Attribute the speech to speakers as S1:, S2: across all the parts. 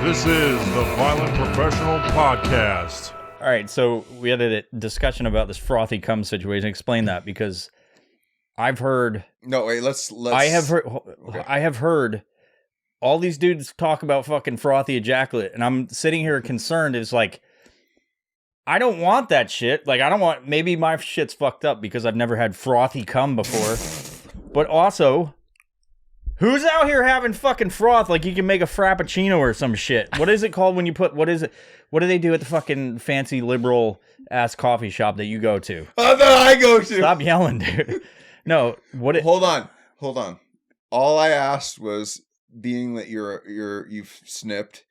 S1: This is the Violent Professional Podcast.
S2: All right, so we had a discussion about this frothy cum situation. Explain that, because I've heard.
S3: No, wait. Let's.
S2: I have heard.
S3: Okay.
S2: I have heard all these dudes talk about fucking frothy ejaculate, and I'm sitting here concerned. It's like, I don't want that shit. Like, I don't want. Maybe my shit's fucked up because I've never had frothy cum before. But also, who's out here having fucking froth like you can make a frappuccino or some shit? What is it called when you put? What is it? What do they do at the fucking fancy liberal ass coffee shop that you go to?
S3: That I go to.
S2: Stop yelling, dude. No, what?
S3: Hold on. All I asked was, being that you've snipped,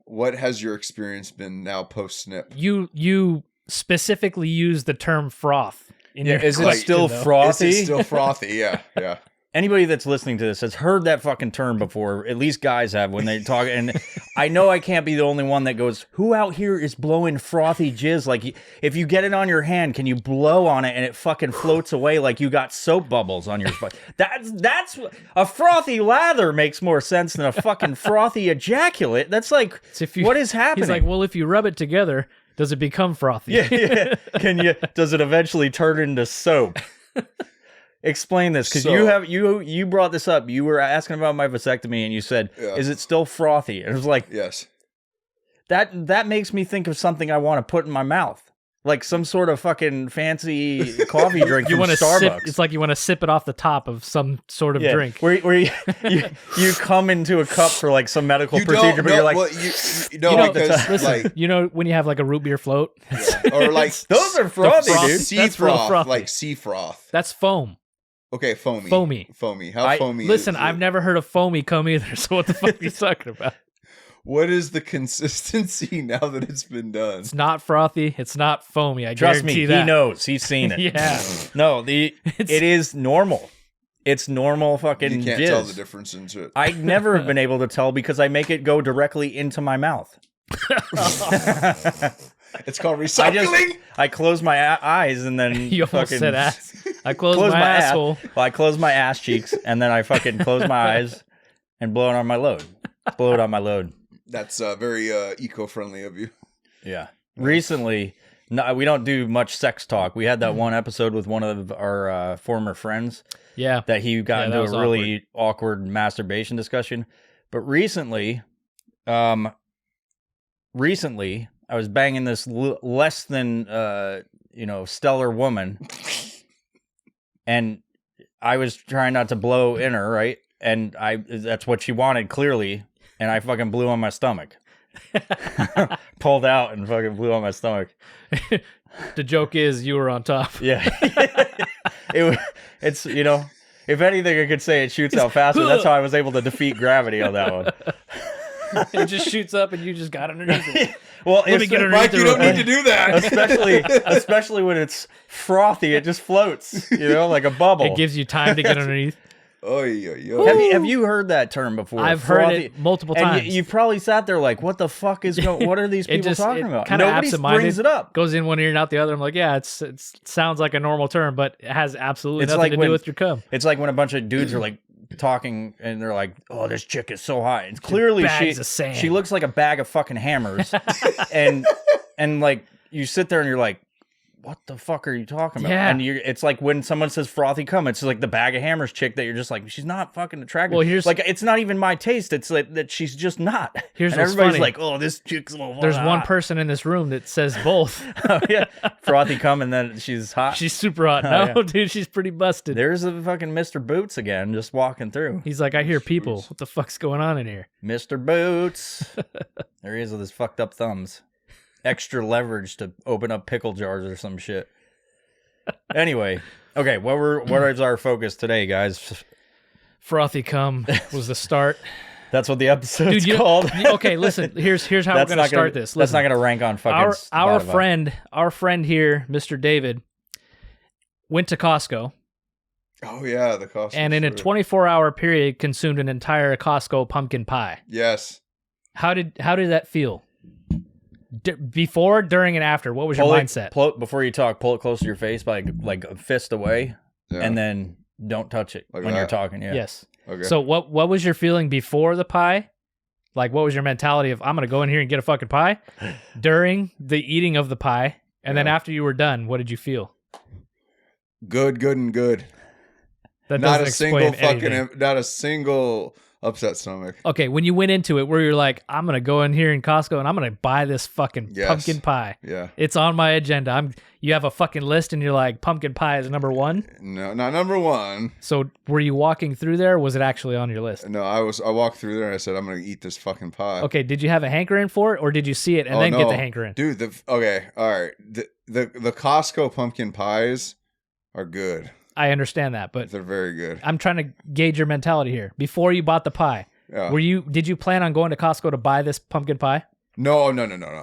S3: what has your experience been now post snip?
S4: You specifically use the term froth.
S2: Is it still frothy?
S3: Is it still frothy? Yeah.
S2: Anybody that's listening to this has heard that fucking term before. At least guys have when they talk. And I know I can't be the only one that goes, who out here is blowing frothy jizz? Like, if you get it on your hand, can you blow on it and it fucking floats away like you got soap bubbles on your foot? That's a frothy lather makes more sense than a fucking frothy ejaculate. That's like, what is happening?
S4: He's like, well, if you rub it together, does it become frothy?
S2: Yeah. Does it eventually turn into soap? Explain this, because you brought this up. You were asking about my vasectomy, and you said, "Is it still frothy?" And it was like,
S3: yes.
S2: That makes me think of something I want to put in my mouth, like some sort of fucking fancy coffee drink from Starbucks.
S4: It's like you want to sip it off the top of some sort of drink.
S2: Where you come into a cup for like some medical procedure, but you're like,
S3: because like,
S4: you know when you have like a root beer float,
S3: or like
S2: those are frothy, dude.
S3: Sea froth, like sea froth.
S4: That's foam.
S3: Okay, foamy. How foamy?
S4: Listen, I've never heard of foamy cum either. So what the fuck are you talking about?
S3: What is the consistency now that it's been done?
S4: It's not frothy. It's not foamy. I
S2: Trust me,
S4: guarantee that.
S2: he knows. He's seen it.
S4: Yeah.
S2: No, it is normal. It's normal fucking
S3: You can't
S2: jizz.
S3: tell the difference into it.
S2: I never have been able to tell because I make it go directly into my mouth.
S3: It's called recycling.
S2: I close my eyes and then
S4: You almost said ass. I close my asshole.
S2: Well, I close my ass cheeks and then I fucking close my eyes and blow it on my load. Blow it on my load.
S3: That's very eco-friendly of you.
S2: Yeah. Recently, no, we don't do much sex talk. We had that one episode with one of our former friends.
S4: Yeah.
S2: That he got into a really awkward masturbation discussion. But recently, I was banging this less than, stellar woman, and I was trying not to blow in her, right? And that's what she wanted, clearly, and I fucking blew on my stomach. Pulled out and fucking blew on my stomach.
S4: The joke is you were on top.
S2: Yeah. It's, if anything, I could say it shoots out faster. That's how I was able to defeat gravity on that one.
S4: It just shoots up and you just got underneath it.
S2: Well,
S3: Mike, you don't need to do that.
S2: especially when it's frothy, it just floats, like a bubble.
S4: It gives you time to get underneath.
S2: Have you heard that term before?
S4: I've heard it multiple times.
S2: And you've probably sat there like, what the fuck is going? What are these people talking about? Nobody brings it up.
S4: Goes in one ear and out the other. I'm like, yeah, it sounds like a normal term, but it has absolutely nothing to do with your cum.
S2: It's like when a bunch of dudes are like talking and they're like, oh, this chick is so hot. And clearly she looks like a bag of fucking hammers. and like you sit there and you're like, what the fuck are you talking about?
S4: Yeah.
S2: And it's like when someone says frothy cum, it's like the bag of hammers chick that you're just like, she's not fucking attractive.
S4: Well,
S2: like, it's not even my taste. It's like that she's just not.
S4: Here's
S2: and
S4: what's
S2: everybody's
S4: funny.
S2: like, oh, this chick's a little
S4: There's
S2: hot.
S4: one person in this room that says both.
S2: Oh, yeah. Frothy cum and then she's hot.
S4: She's super hot. No, dude, she's pretty busted.
S2: There's a fucking Mr. Boots again, just walking through.
S4: He's like, I hear people. What the fuck's going on in here?
S2: Mr. Boots. There he is with his fucked up thumbs. Extra leverage to open up pickle jars or some shit. Anyway, okay, what is our focus today, guys?
S4: Frothy cum was the start.
S2: That's what the episode's called.
S4: Okay, listen. Here's how we're gonna start this.
S2: That's not gonna rank on fucking
S4: our friend here, Mr. David, went to Costco.
S3: Oh yeah, the Costco.
S4: And in a 24-hour period, consumed an entire Costco pumpkin pie.
S3: Yes.
S4: How did that feel? Before, during, and after, what was your mindset?
S2: Before you talk, pull it close to your face by like a fist away, and then don't touch it
S3: like
S2: when
S3: that.
S2: you're talking. Yeah.
S4: Yes.
S3: Okay.
S4: So what was your feeling before the pie, Like, what was your mentality of, I'm going to go in here and get a fucking pie during the eating of the pie? And then after you were done, what did you feel?
S3: Good, and good.
S4: That
S3: Not
S4: doesn't
S3: a single
S4: explain anything.
S3: not a single upset stomach.
S4: Okay, when you went into it, where you're like, I'm going to go in here in Costco and I'm going to buy this fucking pumpkin pie.
S3: Yeah.
S4: It's on my agenda. You have a fucking list and you're like, pumpkin pie is number one?
S3: No, not number one.
S4: So were you walking through there or was it actually on your list?
S3: No, I walked through there and I said, I'm going to eat this fucking pie.
S4: Okay, did you have a hankering for it or did you see it and then get the hankering?
S3: Dude, all right. The Costco pumpkin pies are good.
S4: I understand that, but
S3: They're very good.
S4: I'm trying to gauge your mentality here. Before you bought the pie,
S3: Yeah.
S4: did you plan on going to Costco to buy this pumpkin pie?
S3: No.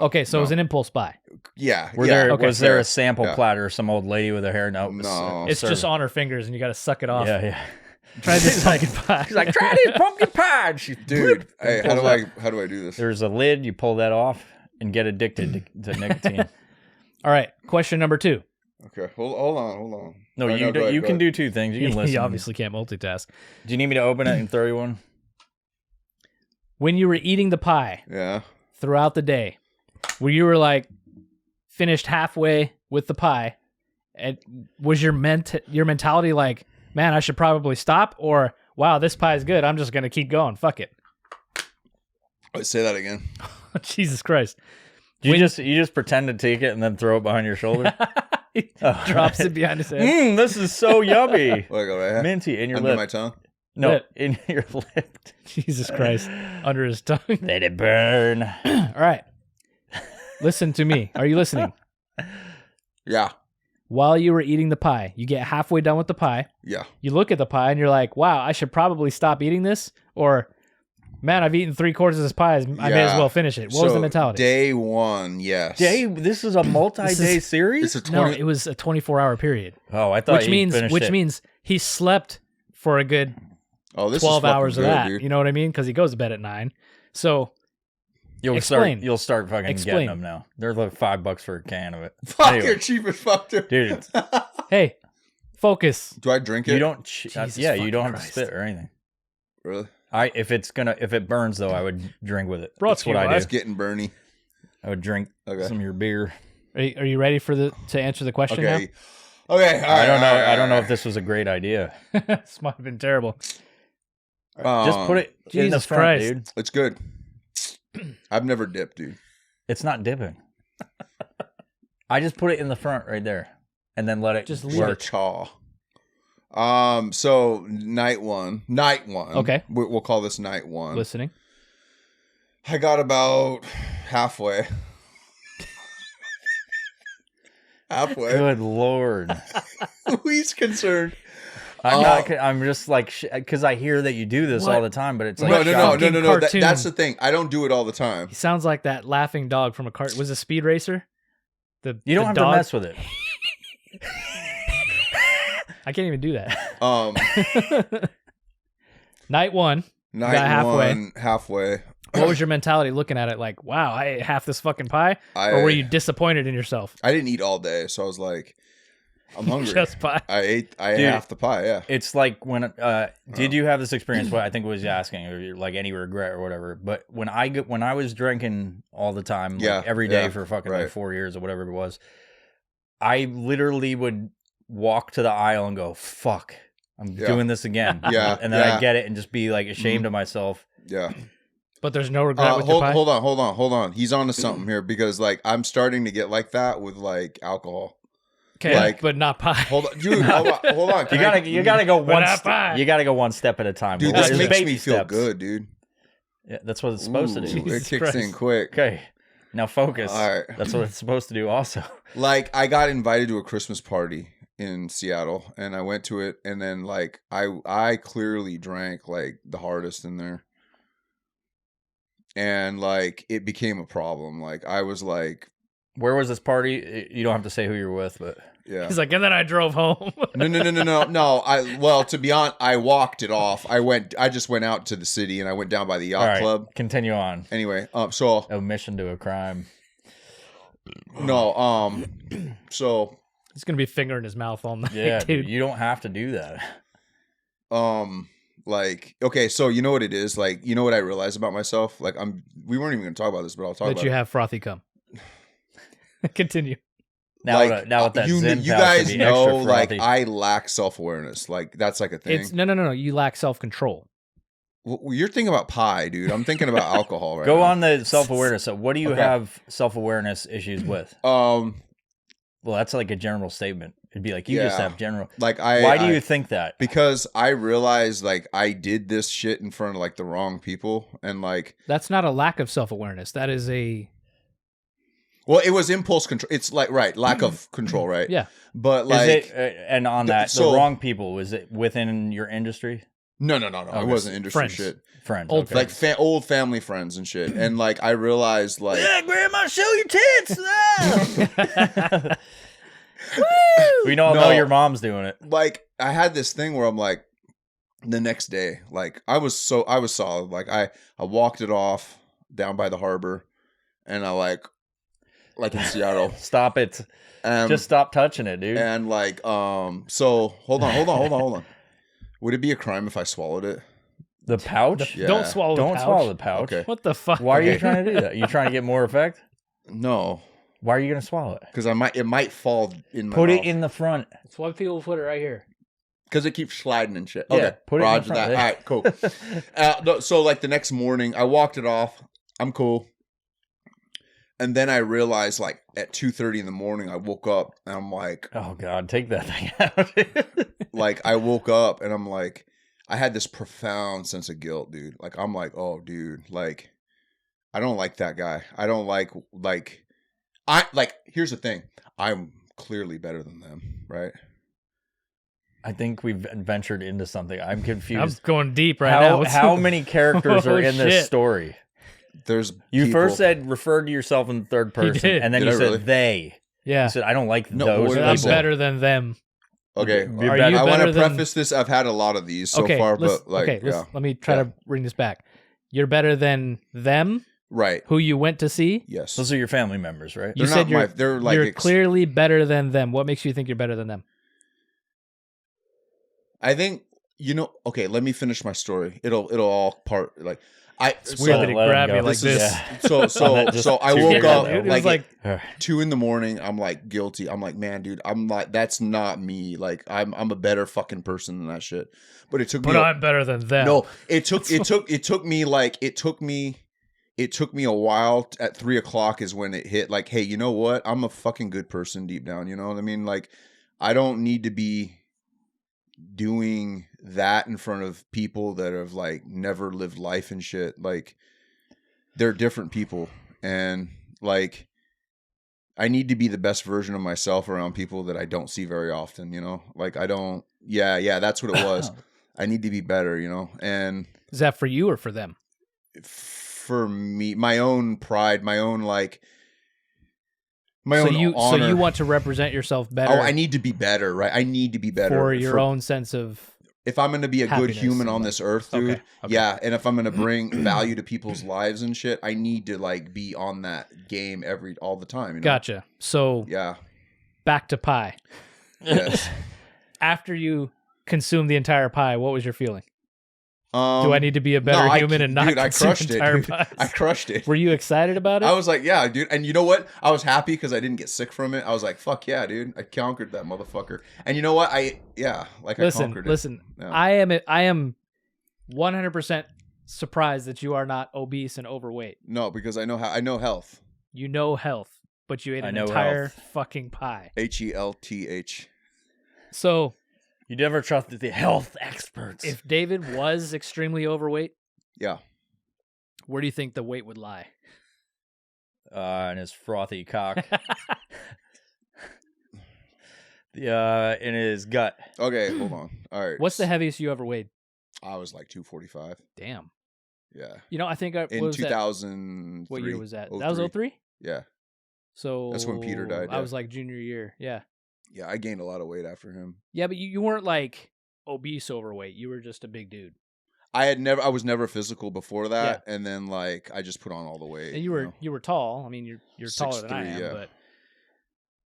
S4: Okay, so it was an impulse buy.
S3: Yeah.
S2: Was there
S3: fair.
S2: a sample
S3: Yeah.
S2: platter? Some old lady with her hair? No.
S3: No.
S4: It's just on her fingers and you got to suck it off.
S2: Yeah.
S4: Try this pumpkin pie.
S2: She's like, try this pumpkin pie. And she,
S3: Dude, hey, how
S2: pulls
S3: do I do this?
S2: There's a lid. You pull that off and get addicted to nicotine.
S4: All right, question number 2.
S3: Okay, hold on.
S2: No,
S3: Right,
S2: you
S3: go ahead,
S2: you
S3: go
S2: can
S3: ahead.
S2: do two things. You can listen.
S4: You obviously can't multitask.
S2: Do you need me to open it and throw you one?
S4: When you were eating the pie
S3: Yeah.
S4: throughout the day, where you were like finished halfway with the pie, and was your mentality like, man, I should probably stop, or wow, this pie is good, I'm just gonna keep going, fuck it.
S3: Wait, say that again.
S4: Jesus Christ.
S2: You just pretend to take it and then throw it behind your shoulder.
S4: He drops it behind his head.
S2: This is so yummy.
S3: Like, okay.
S2: Minty in your
S3: Under
S2: lip.
S3: my tongue.
S2: No,
S4: Lip.
S2: in your lip.
S4: Jesus Christ. Under his tongue.
S2: Let it burn.
S4: All right. Listen to me. Are you listening?
S3: Yeah.
S4: While you were eating the pie, you get halfway done with the pie.
S3: Yeah.
S4: You look at the pie and you're like, wow, I should probably stop eating this. Or, man, I've eaten 3/4 of this pie. I may as well finish it. What was the mentality?
S3: Day one, yes.
S2: This is a multi-day series?
S3: It's a
S4: No,
S3: 20.
S4: it was a 24-hour period.
S2: Oh, I thought
S4: Which means he slept for a good
S3: Oh, this
S4: 12
S3: is fucking
S4: hours of
S3: good,
S4: that.
S3: dude.
S4: You know what I mean? Because he goes to bed at 9. So
S2: You'll
S4: Explain.
S2: start fucking
S4: Explain.
S2: getting them now. They're like $5 for a can of it.
S3: Fuck,
S2: Anyway,
S3: you're cheap as fuck, dude.
S2: dude,
S4: hey, focus.
S3: Do I drink it?
S2: you don't.
S4: Jesus
S2: you
S4: fucking
S2: don't have
S4: Christ.
S2: to spit or anything.
S3: Really?
S2: If it burns though, I would drink with it.
S4: Brought
S2: That's
S4: to
S2: what
S4: you
S2: I
S4: by-
S2: do.
S3: It's getting Bernie.
S2: I would drink
S3: Okay.
S2: some of your beer.
S4: Are you ready to answer the question
S3: Okay. Okay. All right,
S2: I don't know.
S3: all right,
S2: I don't know
S3: all
S2: if this was a great idea.
S4: now? This might have been terrible.
S3: right.
S2: Just put it in the
S4: Jesus
S2: front,
S4: Christ.
S2: dude.
S3: It's good. I've never dipped, dude.
S2: It's not dipping. I just put it in the front right there, and then let it
S4: Just
S2: just
S4: leave
S2: work.
S3: Chaw. So night one.
S4: Okay.
S3: We'll call this night one.
S4: Listening.
S3: I got about halfway. Halfway.
S2: Good lord.
S3: He's concerned.
S2: I'm not. I'm just like because I hear that you do this
S4: What?
S2: all the time, but it's like
S3: No.
S4: fucking cartoon.
S3: That's the thing. I don't do it all the time.
S4: He sounds like that laughing dog from was a Speed Racer?
S2: You don't have to mess with it.
S4: I can't even do that. Night one.
S3: Night
S4: got halfway.
S3: one, halfway.
S4: What was your mentality looking at it like, wow, I ate half this fucking pie? Or were you disappointed in yourself?
S3: I didn't eat all day, so I was like, I'm hungry.
S4: Just pie.
S3: I ate
S2: Dude,
S3: half the pie, yeah.
S2: It's like when did you have this experience? What I think was asking, or like any regret or whatever. But when I was drinking all the time,
S3: Yeah,
S2: like every day
S3: yeah,
S2: for fucking
S3: right.
S2: like 4 years or whatever it was, I literally would walk to the aisle and go, "Fuck, I'm
S3: Yeah.
S2: doing this again."
S3: Yeah,
S2: and then
S3: yeah.
S2: I'd get it and just be like ashamed of myself.
S3: Yeah.
S4: But there's no regret with your pie?
S3: Hold on. He's on to something here because like I'm starting to get like that with like alcohol.
S4: Okay,
S3: like-
S4: but not pie.
S3: Hold on, dude. Hold on.
S2: You gotta go one.
S4: not pie.
S2: You gotta go one step at a time.
S3: Dude,
S2: Well,
S3: this
S2: there's
S3: makes
S2: baby
S3: me feel
S2: steps.
S3: good, dude.
S2: Yeah, that's what it's supposed to
S3: Ooh,
S2: do.
S3: It
S4: Jesus
S3: kicks in
S4: Christ.
S3: quick.
S2: Okay, now focus.
S3: All right.
S2: That's what it's supposed to do. Also,
S3: Like I got invited to a Christmas party in Seattle, and I went to it, and then like I clearly drank like the hardest in there, and like it became a problem. Like I was like,
S2: where was this party? You don't have to say who you're with, but
S3: yeah.
S4: He's like, and then I drove home.
S3: No. To be honest, I walked it off. I just went out to the city, and I went down by the yacht
S2: all right,
S3: club.
S2: continue on.
S3: Anyway, so
S2: Omission to a crime.
S3: no, so
S4: He's going to be fingering his mouth all night,
S2: Yeah,
S4: dude.
S2: dude, you don't have to do that.
S3: Like, okay, so you know what it is? Like, you know what I realized about myself? Like, we weren't even going to talk about this, but I'll talk
S4: That
S3: about
S4: you
S3: it.
S4: have frothy cum. Continue.
S2: Now,
S3: Like,
S2: now with that
S3: you
S2: Zen pouch,
S3: guys
S2: it'd be
S3: know,
S2: extra
S3: like,
S2: frothy.
S3: I lack self-awareness. Like, that's like a thing.
S4: It's no. You lack self-control.
S3: Well, you're thinking about pie, dude. I'm thinking about alcohol right
S2: Go
S3: now.
S2: on the self-awareness. So what do you
S3: Okay.
S2: have self-awareness issues with?
S3: Well,
S2: that's like a general statement. It'd be like, you just
S3: Yeah.
S2: have general.
S3: like
S2: Why do you think that?
S3: Because I realized like I did this shit in front of like the wrong people, and like,
S4: That's not a lack of self-awareness. That is a
S3: well, it was impulse control. It's like lack of control, right?
S4: yeah.
S3: But like,
S2: Is it, and on that,
S3: so-
S2: the wrong people, was it within your industry?
S3: no. It
S2: Okay.
S3: wasn't industry
S4: Friends.
S3: shit.
S2: Friends.
S4: Old
S2: okay.
S3: Like old family friends and shit. And like I realized like
S2: Yeah, grandma, show your tits. Ah. We all know
S3: No.
S2: your mom's doing it.
S3: like I had this thing where I'm like the next day, like I was solid. Like I walked it off down by the harbor, and I like in Seattle.
S2: Stop it. Just stop touching it, dude.
S3: And like so hold on. Would it be a crime if I swallowed it?
S2: The pouch?
S3: Yeah.
S4: Don't swallow.
S2: Don't
S4: the pouch.
S2: swallow the pouch.
S3: Okay.
S4: What the fuck?
S2: Why are you
S3: Okay.
S2: trying to do that? You trying to get more effect?
S3: No,
S2: Why are you going to swallow it?
S3: because it might fall in my
S2: Put
S3: mouth.
S2: it in the front.
S4: That's why people put it right here.
S3: Because it keeps sliding and shit.
S2: Yeah,
S3: Okay,
S2: put it in
S3: roger
S2: the front.
S3: that. All right, cool. No, so like the next morning, I walked it off. I'm cool. And then I realized, like at 2:30 in the morning, I woke up and I'm like,
S2: Oh, God. Take that thing out.
S3: like I woke up and I'm like, I had this profound sense of guilt, dude. Like I'm like, oh, dude, like I don't like that guy. I don't like I like. Here's the thing. I'm clearly better than them, right?
S2: I think we've ventured into something. I'm
S4: I'm
S2: confused.
S4: going deep right now.
S2: How many characters
S4: Oh,
S2: are in this
S4: shit.
S2: story?
S3: There's
S2: You
S3: people-
S2: first said referred to yourself in the third person,
S4: did.
S2: and then
S3: Did
S2: you
S3: I
S2: said
S3: really?
S2: they.
S4: Yeah.
S2: You said I don't like
S3: No,
S2: those
S3: what did
S4: I'm
S3: I
S2: people.
S3: say?
S4: better than them.
S3: Okay,
S2: You're
S4: Are
S2: better-
S4: you
S3: I want
S4: better
S3: to
S4: than-
S3: preface this. I've had a lot of these so far, but like, yeah,
S4: let me try
S3: Yeah.
S4: to bring this back. You're better than them,
S3: right.
S4: who you went to see.
S3: Yes,
S2: Those are your family members, right?
S4: You
S3: They're
S4: said
S3: not they're like
S4: you're clearly better than them. What makes you think you're better than them?
S3: I think okay, let me finish my story. It'll all part like
S4: It's weird that he
S2: let him
S4: grabbed
S2: go.
S4: me like
S3: This
S4: this.
S3: is-
S2: Yeah.
S3: so
S2: Just
S3: I
S2: too
S3: woke
S2: weird,
S3: up
S2: though.
S4: It was
S3: like
S4: like
S3: 2 a.m. I'm like guilty. I'm like, man, dude, I'm like, that's not me. Like I'm a better fucking person than that shit. But it took
S4: but
S3: me
S4: I'm better than them.
S3: no, it took me a while. At 3:00 is when it hit. Like, hey, you know what? I'm a fucking good person deep down. You know what I mean? Like, I don't need to be doing that in front of people that have like never lived life and shit. Like, they're different people, and like, I need to be the best version of myself around people that I don't see very often. You know, like I don't. Yeah, that's what it was. I need to be better. You know, and
S4: Is that for you or for them?
S3: for me, my own pride, my own like my
S4: So
S3: own
S4: you
S3: honor.
S4: so you want to represent yourself better
S3: Oh, I need to be better, right? I need to be better
S4: for your own sense of
S3: If I'm going to be a good
S4: happiness
S3: human
S4: and
S3: on
S4: like-
S3: this earth, dude.
S4: Okay, okay.
S3: Yeah, and if I'm going to bring value to people's lives and shit, I need to like be on that game all the time. You know?
S4: Gotcha. So
S3: Yeah.
S4: back to pie.
S3: Yes.
S4: After you consumed the entire pie, what was your feeling? Do
S3: Um,
S4: I need to be a better human and not
S3: dude, I
S4: consume
S3: crushed it.
S4: entire
S3: Dude.
S4: pies?
S3: I crushed it.
S4: Were you excited about it?
S3: I was like, yeah, dude. And you know what? I was happy because I didn't get sick from it. I was like, fuck yeah, dude. I conquered that motherfucker. And you know what? I conquered it.
S4: Listen.
S3: Yeah.
S4: I am 100% surprised that you are not obese and overweight.
S3: No, because I know health.
S4: You know health, but you ate
S2: I
S4: an
S2: know
S4: entire
S2: health.
S4: fucking pie.
S3: HELTH.
S4: So
S2: You never trusted the health experts.
S4: if David was extremely overweight,
S3: Yeah.
S4: where do you think the weight would lie?
S2: And his frothy cock. In his gut.
S3: Okay, hold on. All right.
S4: What's the heaviest you ever weighed?
S3: I was like 245.
S4: Damn.
S3: Yeah.
S4: You know, I think
S3: In
S4: what was that?
S3: 2003.
S4: What year was that? That was 03?
S3: Yeah.
S4: So
S3: That's when Peter died,
S4: I
S3: yeah.
S4: was like junior year. Yeah.
S3: Yeah, I gained a lot of weight after him.
S4: Yeah, but you weren't like obese overweight. You were just a big dude.
S3: I was never physical before that, and then like I just put on all the weight.
S4: And you were tall. I mean, you're taller than I
S3: 6'3",
S4: am,
S3: yeah.
S4: but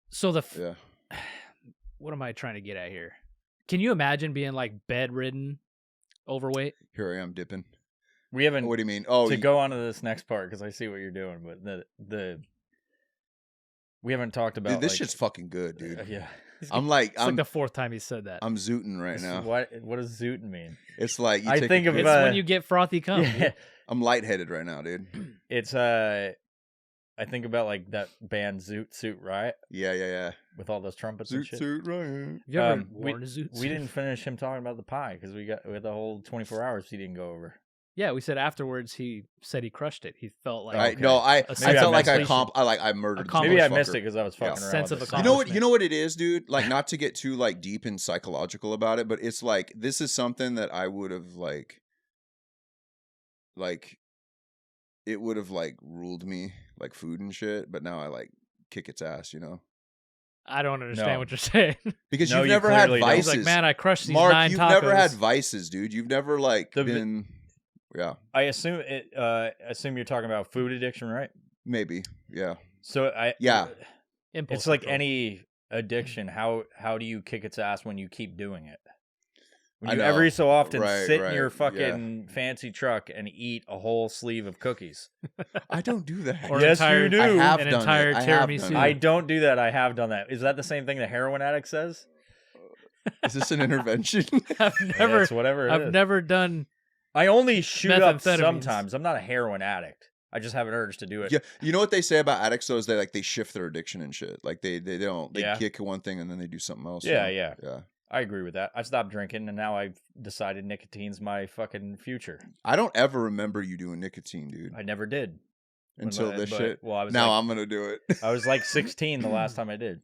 S4: so
S3: Yeah.
S4: what am I trying to get at here? Can you imagine being like bedridden overweight.
S3: Here I am dipping.
S2: We haven't.
S3: What do you mean? Oh,
S2: to go on to this next part because I see what you're doing, but we haven't talked about
S3: dude, this
S2: like,
S3: shit's fucking good, dude.
S2: yeah.
S3: I'm like,
S4: It's like the fourth time he said that.
S3: I'm zooting right now.
S2: What does zootin' mean?
S3: It's like
S2: I think of
S4: It's when you get frothy cum.
S2: yeah,
S3: I'm lightheaded right now, dude.
S2: it's I think about like that band Zoot Suit Riot
S3: Yeah.
S2: with all those trumpets and
S3: Zoot
S2: shit.
S3: suit right.
S4: Have you ever
S2: we
S4: worn a zoot
S2: we
S4: suit?
S2: didn't finish him talking about the pie because we had the whole 24 hours he didn't go over.
S4: Yeah, we said afterwards he said he crushed it. He felt like
S3: I no, I
S2: Maybe I
S3: felt like
S2: missed
S3: I murdered. this
S2: Maybe I
S3: motherfucker.
S2: missed it because I was fucking
S3: Yeah.
S2: around.
S4: Sense
S2: with
S4: of
S2: this.
S3: You know what it is, dude? Like, not to get too like deep and psychological about it, but it's like this is something that I would have like it would have like ruled me like food and shit, but now I like kick its ass, you know?
S4: I don't understand
S2: No.
S4: what you're saying.
S3: Because
S2: No,
S3: you've
S2: you
S3: never had
S2: clearly don't.
S3: vices.
S4: He's like, man, I crushed these
S3: Mark,
S4: 9
S3: you've
S4: tacos.
S3: never had vices, dude. You've never like
S2: The-
S3: been yeah,
S2: I assume you're talking about food addiction, right?
S3: maybe. Yeah.
S2: So
S3: Yeah.
S4: Impulse
S2: it's like
S4: control.
S2: any addiction. How do you kick its ass when you keep doing it? When
S3: I
S2: you
S3: know.
S2: every so often
S3: Right,
S2: sit in
S3: right,
S2: your
S3: yeah.
S2: fucking fancy truck and eat a whole sleeve of cookies.
S3: I don't do that.
S4: Or
S2: Yes,
S4: entire,
S2: you do.
S3: I have
S4: an
S3: done
S4: entire
S3: it. I have
S4: tiramisu.
S3: done it.
S2: I don't do that. I have done that. Is that the same thing the heroin addict says?
S3: Is this an intervention?
S4: I've
S2: Yeah,
S4: never,
S2: it's whatever it
S4: I've
S2: is.
S4: never done.
S2: I only shoot up
S4: Methamphetamines.
S2: sometimes. I'm not a heroin addict. I just have an urge to do it.
S3: Yeah, you know what they say about addicts though is they shift their addiction and shit. Like they don't
S2: Yeah.
S3: kick one thing and then they do something else.
S2: Yeah,
S3: you know?
S2: yeah.
S3: yeah.
S2: I agree with that. I stopped drinking and now I've decided nicotine's my fucking future.
S3: I don't ever remember you doing nicotine, dude.
S2: I never did.
S3: Until
S2: But-
S3: this
S2: but-
S3: shit.
S2: Well, I was
S3: Now
S2: like,
S3: I'm gonna do it.
S2: I was like 16 the last time I did.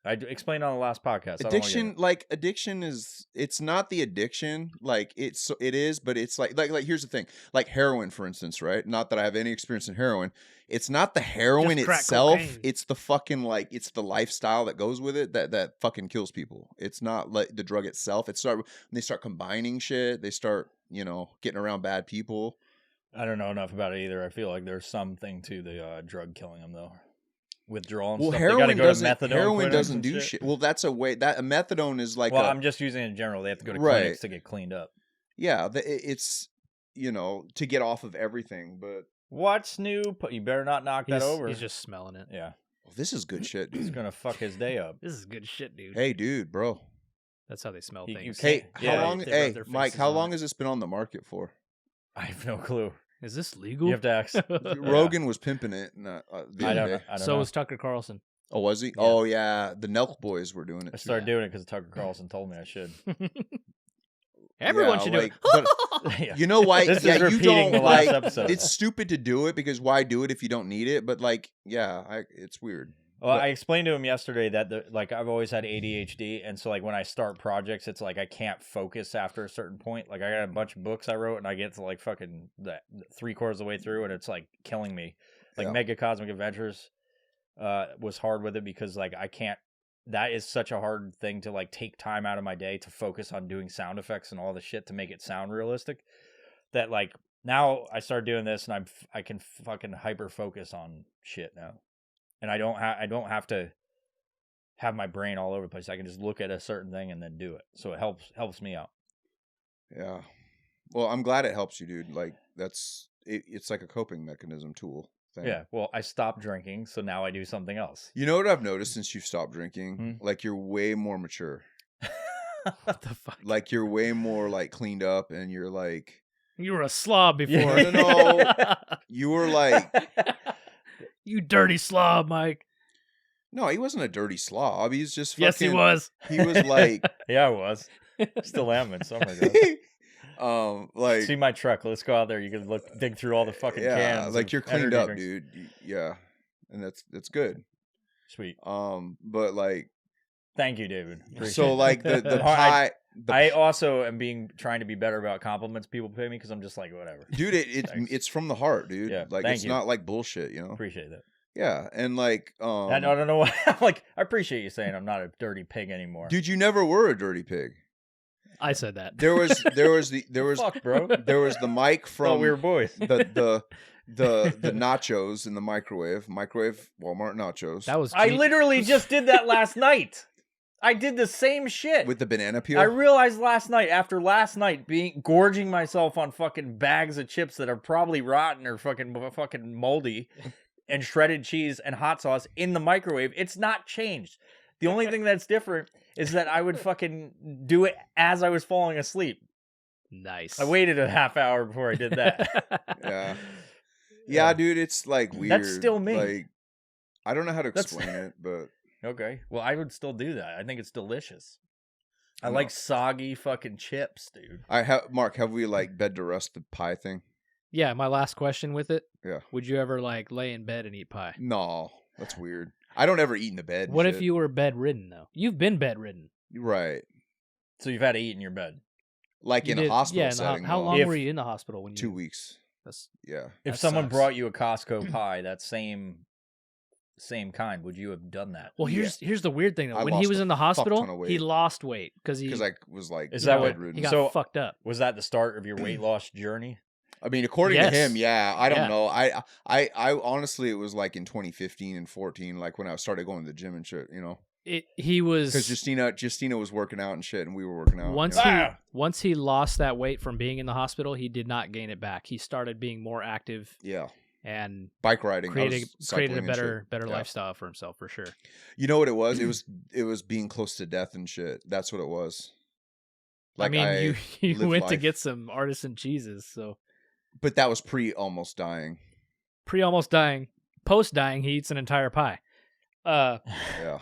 S2: I explained on the last podcast. I don't wanna get
S3: Addiction, like addiction is, it's not the addiction. Like it is, but it's like here's the thing. Like heroin, for instance, right? Not that I have any experience in heroin. It's not the heroin
S4: Just crack
S3: itself.
S4: cocaine.
S3: It's the fucking it's the lifestyle that goes with it that fucking kills people. It's not like the drug itself. When they start combining shit, they start getting around bad people.
S2: I don't know enough about it either. I feel like there's something to the drug killing them though. Withdrawal and
S3: Well,
S2: stuff. They gotta
S3: heroin
S2: go to
S3: doesn't.
S2: methadone
S3: Heroin
S2: clinics
S3: doesn't
S2: and
S3: do shit. Well, that's a way that a methadone is like.
S2: Well, I'm just using it in general. They have to go to clinics to get cleaned up.
S3: Yeah, it's to get off of everything. But
S2: What's new? You better not knock that over.
S4: He's just smelling it.
S2: Yeah,
S3: this is good shit,
S2: he's
S3: dude.
S2: gonna fuck his day up.
S4: This is good shit, dude.
S3: Hey, dude, bro.
S4: That's how they smell
S2: You
S4: things.
S2: can't-
S3: Hey,
S2: Yeah,
S3: how long?
S4: they rub
S3: Hey,
S4: their
S3: Mike,
S4: faces
S3: how
S4: on
S3: long
S4: it.
S3: has this been on the market for?
S2: I have no clue.
S4: Is this legal?
S2: You have to ask.
S3: Rogan was pimping it the
S2: I
S3: other
S2: don't.
S3: day.
S2: I don't
S4: So
S2: know.
S4: was Tucker Carlson.
S3: Oh, was he? Oh, yeah. The Nelk boys were doing it.
S2: I
S3: too.
S2: started doing it because Tucker Carlson told me I should.
S4: Everyone
S3: Yeah,
S4: should do
S3: like,
S4: it.
S3: but
S2: Yeah.
S3: You know why?
S2: This is
S3: yeah, you
S2: repeating
S3: don't
S2: the last
S3: like.
S2: episode.
S3: It's stupid to do it because why do it if you don't need it? But like, yeah, it's weird.
S2: Well,
S3: But-
S2: I explained to him yesterday that I've always had ADHD, and so like when I start projects, it's like I can't focus after a certain point. Like I got a bunch of books I wrote, and I get to like fucking that 3/4 of the way through, and it's like killing me. Like
S3: Yeah.
S2: Mega Cosmic Adventures was hard with it because like I can't. That is such a hard thing to like take time out of my day to focus on doing sound effects and all the shit to make it sound realistic. That like now I start doing this, and I can fucking hyper focus on shit now. And I don't have to have my brain all over the place. I can just look at a certain thing and then do it. So it helps me out.
S3: Yeah. Well, I'm glad it helps you, dude. Like it's like a coping mechanism tool thing.
S2: Yeah. Well, I stopped drinking, so now I do something else.
S3: You know what I've noticed since you've stopped drinking?
S2: Hmm?
S3: Like you're way more mature.
S4: What the fuck?
S3: Like you're way more like cleaned up, and you're like
S4: You were a slob before.
S2: Yeah.
S3: No. you were like
S4: You dirty slob, Mike.
S3: no, he wasn't a dirty slob. He's just fucking,
S4: Yes, he was.
S3: He was like
S2: Yeah, I was. Still am in some regards.
S3: like
S2: See my truck. Let's go out there. You can dig through all the fucking
S3: yeah,
S2: cans.
S3: like
S2: of
S3: you're cleaned
S2: energy
S3: up,
S2: drinks.
S3: dude. Yeah, and that's good.
S2: Sweet.
S3: But like
S2: Thank you, David. Appreciate
S3: so
S2: it.
S3: like the
S2: I-
S3: pie.
S2: I also am trying to be better about compliments people pay me because I'm just like whatever.
S3: Dude,
S2: Thanks.
S3: it's from the heart, dude.
S2: Yeah,
S3: like
S2: thank
S3: it's
S2: you.
S3: not like bullshit, you know.
S2: Appreciate that.
S3: Yeah, and like
S2: I don't know why. I'm like I appreciate you saying I'm not a dirty pig anymore.
S3: dude, you never were a dirty pig.
S4: I said that.
S3: There was
S2: Fuck, bro.
S3: there was the mic
S2: Thought
S3: from
S2: we were boys.
S3: the nachos in the microwave Walmart nachos.
S4: That was
S2: I
S4: cheap.
S2: literally just did that last night. I did the same shit.
S3: With the banana peel?
S2: I realized after last night, gorging myself on fucking bags of chips that are probably rotten or fucking moldy, and shredded cheese and hot sauce in the microwave. It's not changed. The only thing that's different is that I would fucking do it as I was falling asleep.
S4: Nice.
S2: I waited a half hour before I did that.
S3: Yeah, dude, it's like weird.
S2: That's still me.
S3: Like, I don't know how to explain it, but
S2: Okay. Well, I would still do that. I think it's delicious. I
S3: No.
S2: like soggy fucking chips, dude.
S3: Mark, have we like bed to rest the pie thing?
S4: Yeah, my last question with it.
S3: Yeah.
S4: Would you ever like lay in bed and eat pie?
S3: No, that's weird. I don't ever eat in the bed. and
S4: What if
S3: shit.
S4: you were bedridden though? You've been bedridden.
S3: Right.
S2: So you've had to eat in your bed.
S3: Like
S4: You
S3: in
S4: did-
S3: a hospital
S4: yeah, in the
S3: setting.
S4: how
S3: no.
S4: long
S2: If-
S4: were you in the hospital when you?
S3: 2 weeks.
S4: That's,
S3: Yeah.
S2: If
S4: That
S2: someone
S4: sucks.
S2: brought you a Costco pie, that same kind, would you have done that?
S4: well, here's the weird thing though.
S3: I
S4: When he
S3: lost
S4: was
S3: a
S4: in the
S3: fuck ton
S4: hospital,
S3: of
S4: he
S3: weight.
S4: lost weight because
S3: Because I was like
S2: Is that what-
S3: bedridden.
S4: he got
S2: So-
S4: fucked up.
S2: Was that the start of your weight loss journey?
S3: I mean, according
S4: Yes.
S3: to him, yeah. I don't
S4: Yeah.
S3: know. I honestly, it was like in 2015 and 14, like when I started going to the gym and shit. You know,
S4: He was
S3: because Justina was working out and shit, and we were working out.
S4: once
S3: you know?
S4: he
S2: Ah!
S4: once he lost that weight from being in the hospital, he did not gain it back. He started being more active
S3: Yeah,
S4: and
S3: bike riding. I
S4: created
S3: was cycling
S4: a
S3: and
S4: better
S3: shit. Yeah.
S4: lifestyle for himself for sure.
S3: You know what it was? It was being close to death and shit. That's what it was.
S4: I mean, you
S3: lived
S4: went to
S3: life.
S4: get some artisan cheeses, so
S3: But that was pre almost dying.
S4: pre almost dying, post dying, he eats an entire pie.
S3: Yeah.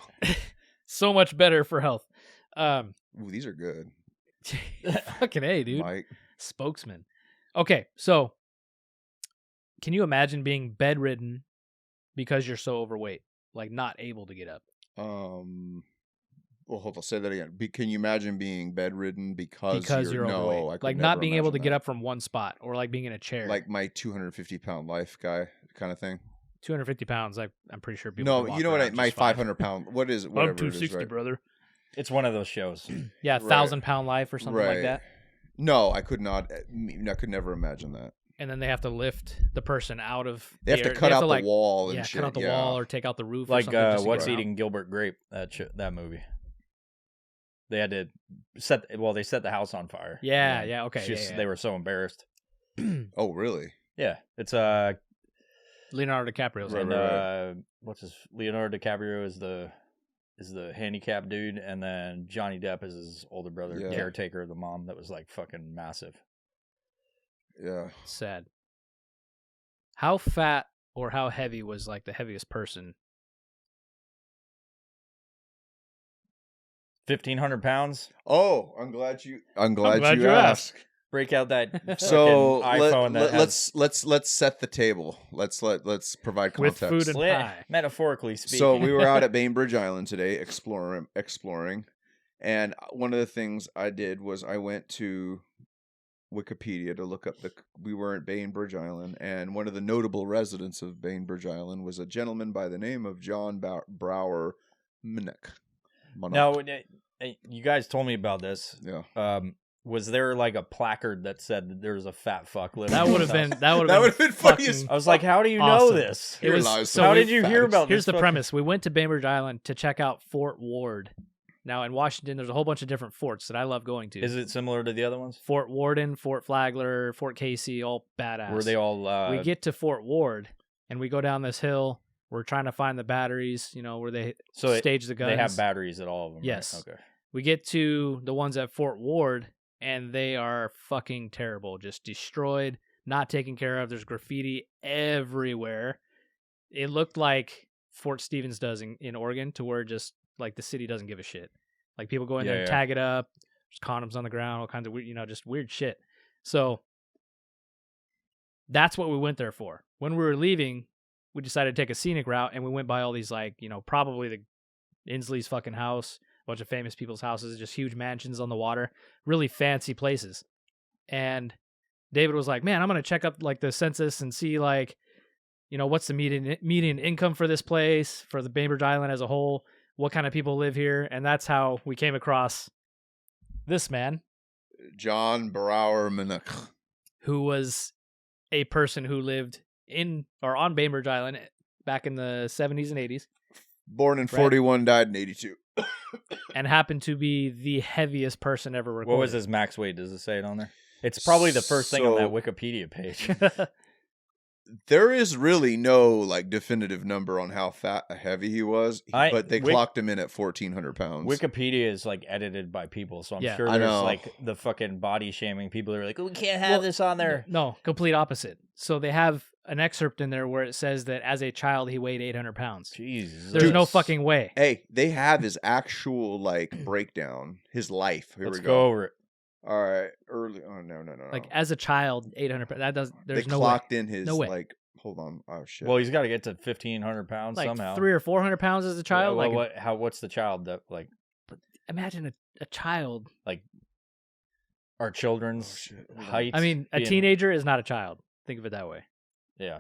S4: So much better for health.
S3: Ooh, these are good,
S4: Fucking A, dude.
S3: Mike.
S4: Spokesman. Okay, so can you imagine being bedridden because you're so overweight, like not able to get up?
S3: Well, hold on. Say that again. Can you imagine being bedridden because
S4: You're
S3: no,
S4: overweight.
S3: I could
S4: like not
S3: never
S4: being able to
S3: imagine
S4: get
S3: that.
S4: up from one spot, or like being in a chair.
S3: Like my 250-pound life guy kind of thing.
S4: 250 pounds. I'm pretty sure people.
S3: No,
S4: can walk
S3: you know what?
S4: around
S3: My
S4: just fine.
S3: 500-pound. What is it?
S4: I'm
S3: Whatever it
S4: 260,
S3: is, right?
S4: brother.
S2: It's one of those shows.
S4: Yeah,
S3: Right.
S4: 1,000-pound life or something like
S3: Right.
S4: that.
S3: No, I could not. I could never imagine that.
S4: And then they have to lift the person out of.
S3: They have
S4: the
S3: to
S4: air.
S3: cut out the
S4: like,
S3: wall and
S4: Yeah,
S3: shit.
S4: cut out the
S3: yeah.
S4: wall or take out the roof. or
S2: Like
S4: something just to
S2: What's
S4: get around.
S2: Eating Gilbert Grape? That movie. They had to set the house on fire.
S4: Yeah,
S2: And
S4: yeah, okay,
S2: it's just-
S4: yeah.
S2: They were so embarrassed.
S3: Oh, really?
S2: Yeah, it's
S4: Leonardo DiCaprio's
S3: Right,
S4: in
S3: right.
S2: what's his Leonardo DiCaprio is the handicapped dude, and then Johnny Depp is his older brother,
S3: Yeah.
S2: caretaker of the mom that was like fucking massive.
S3: Yeah.
S4: Sad. How fat or how heavy was like the heaviest person?
S2: 1,500 pounds.
S3: Oh, I'm glad you
S4: you
S3: asked.
S2: Break out that
S3: So
S2: fucking iPhone that has
S3: let's set the table. Let's provide
S4: With
S3: context.
S4: food and
S2: split,
S4: pie.
S2: metaphorically speaking.
S3: So we were out at Bainbridge Island today exploring, and one of the things I did was I went to Wikipedia to look up we were at Bainbridge Island, and one of the notable residents of Bainbridge Island was a gentleman by the name of John Brower Minnick.
S2: Now, you guys told me about this.
S3: Yeah.
S2: Was there like a placard that said that there was a fat fuck living?
S4: That
S2: in
S4: would
S2: his
S4: have been
S2: house?
S4: that would
S3: That
S4: have
S3: would've
S4: been
S3: been funny as
S4: fucking-
S2: I was like, how do you know
S4: Awesome.
S2: this?
S4: It was
S3: lies.
S4: so
S2: How
S4: we-
S2: did you hear about
S4: Here's
S2: this?
S4: the premise. We went to Bainbridge Island to check out Fort Ward. Now in Washington, there's a whole bunch of different forts that I love going to.
S2: Is it similar to the other ones?
S4: Fort Warden, Fort Flagler, Fort Casey, all badass.
S2: Were they all?
S4: We get to Fort Ward, and we go down this hill. We're trying to find the batteries, where they stage the guns.
S2: They have batteries at all of them.
S4: Yes.
S2: Right? Okay.
S4: We get to the ones at Fort Ward, and they are fucking terrible. Just destroyed, not taken care of. There's graffiti everywhere. It looked like Fort Stevens does in Oregon, to where just like the city doesn't give a shit. Like people go in there and tag it up. There's condoms on the ground, all kinds of weird, just weird shit. So that's what we went there for. When we were leaving, we decided to take a scenic route, and we went by all these probably the Inslee's fucking house, a bunch of famous people's houses, just huge mansions on the water, really fancy places. And David was like, man, I'm going to check up like the census and see what's the median income for this place, for the Bainbridge Island as a whole, what kind of people live here. And that's how we came across this man,
S3: John Brower Minnick.
S4: who was a person who lived on Bainbridge Island back in the 70s and 80s.
S3: Born in
S4: Right.
S3: 41, died in 82.
S4: and happened to be the heaviest person ever recorded.
S2: What was his max weight? Does it say it on there? It's probably the first thing on that
S3: So-
S2: Wikipedia page.
S3: There is really no like definitive number on how heavy he was, but they clocked him in at 1,400 pounds.
S2: Wikipedia is like edited by people, so I'm
S4: Yeah.
S2: sure
S3: I
S2: there's
S3: know.
S2: like the fucking body shaming people are like, we can't have this on there.
S4: No, complete opposite. So they have an excerpt in there where it says that as a child he weighed 800 pounds.
S2: Jesus.
S4: There's no fucking way.
S3: Hey, they have his actual like breakdown, his life. Here
S2: Let's
S3: we
S2: go over it.
S3: All right, early. Oh no.
S4: Like as a child, 800. That does. There's
S3: they
S4: no
S3: clocked
S4: way.
S3: in his
S4: No way.
S3: like. Hold on. Oh shit.
S2: Well, he's got to get to 1,500 pounds
S4: Like
S2: somehow.
S4: 300 or 400 pounds as a child.
S2: Well,
S4: like
S2: what's the child that like
S4: imagine a child.
S2: our children's
S3: Oh, shit. Hold on.
S2: height?
S4: I mean, a
S2: being-
S4: teenager is not a child. Think of it that way.
S2: Yeah.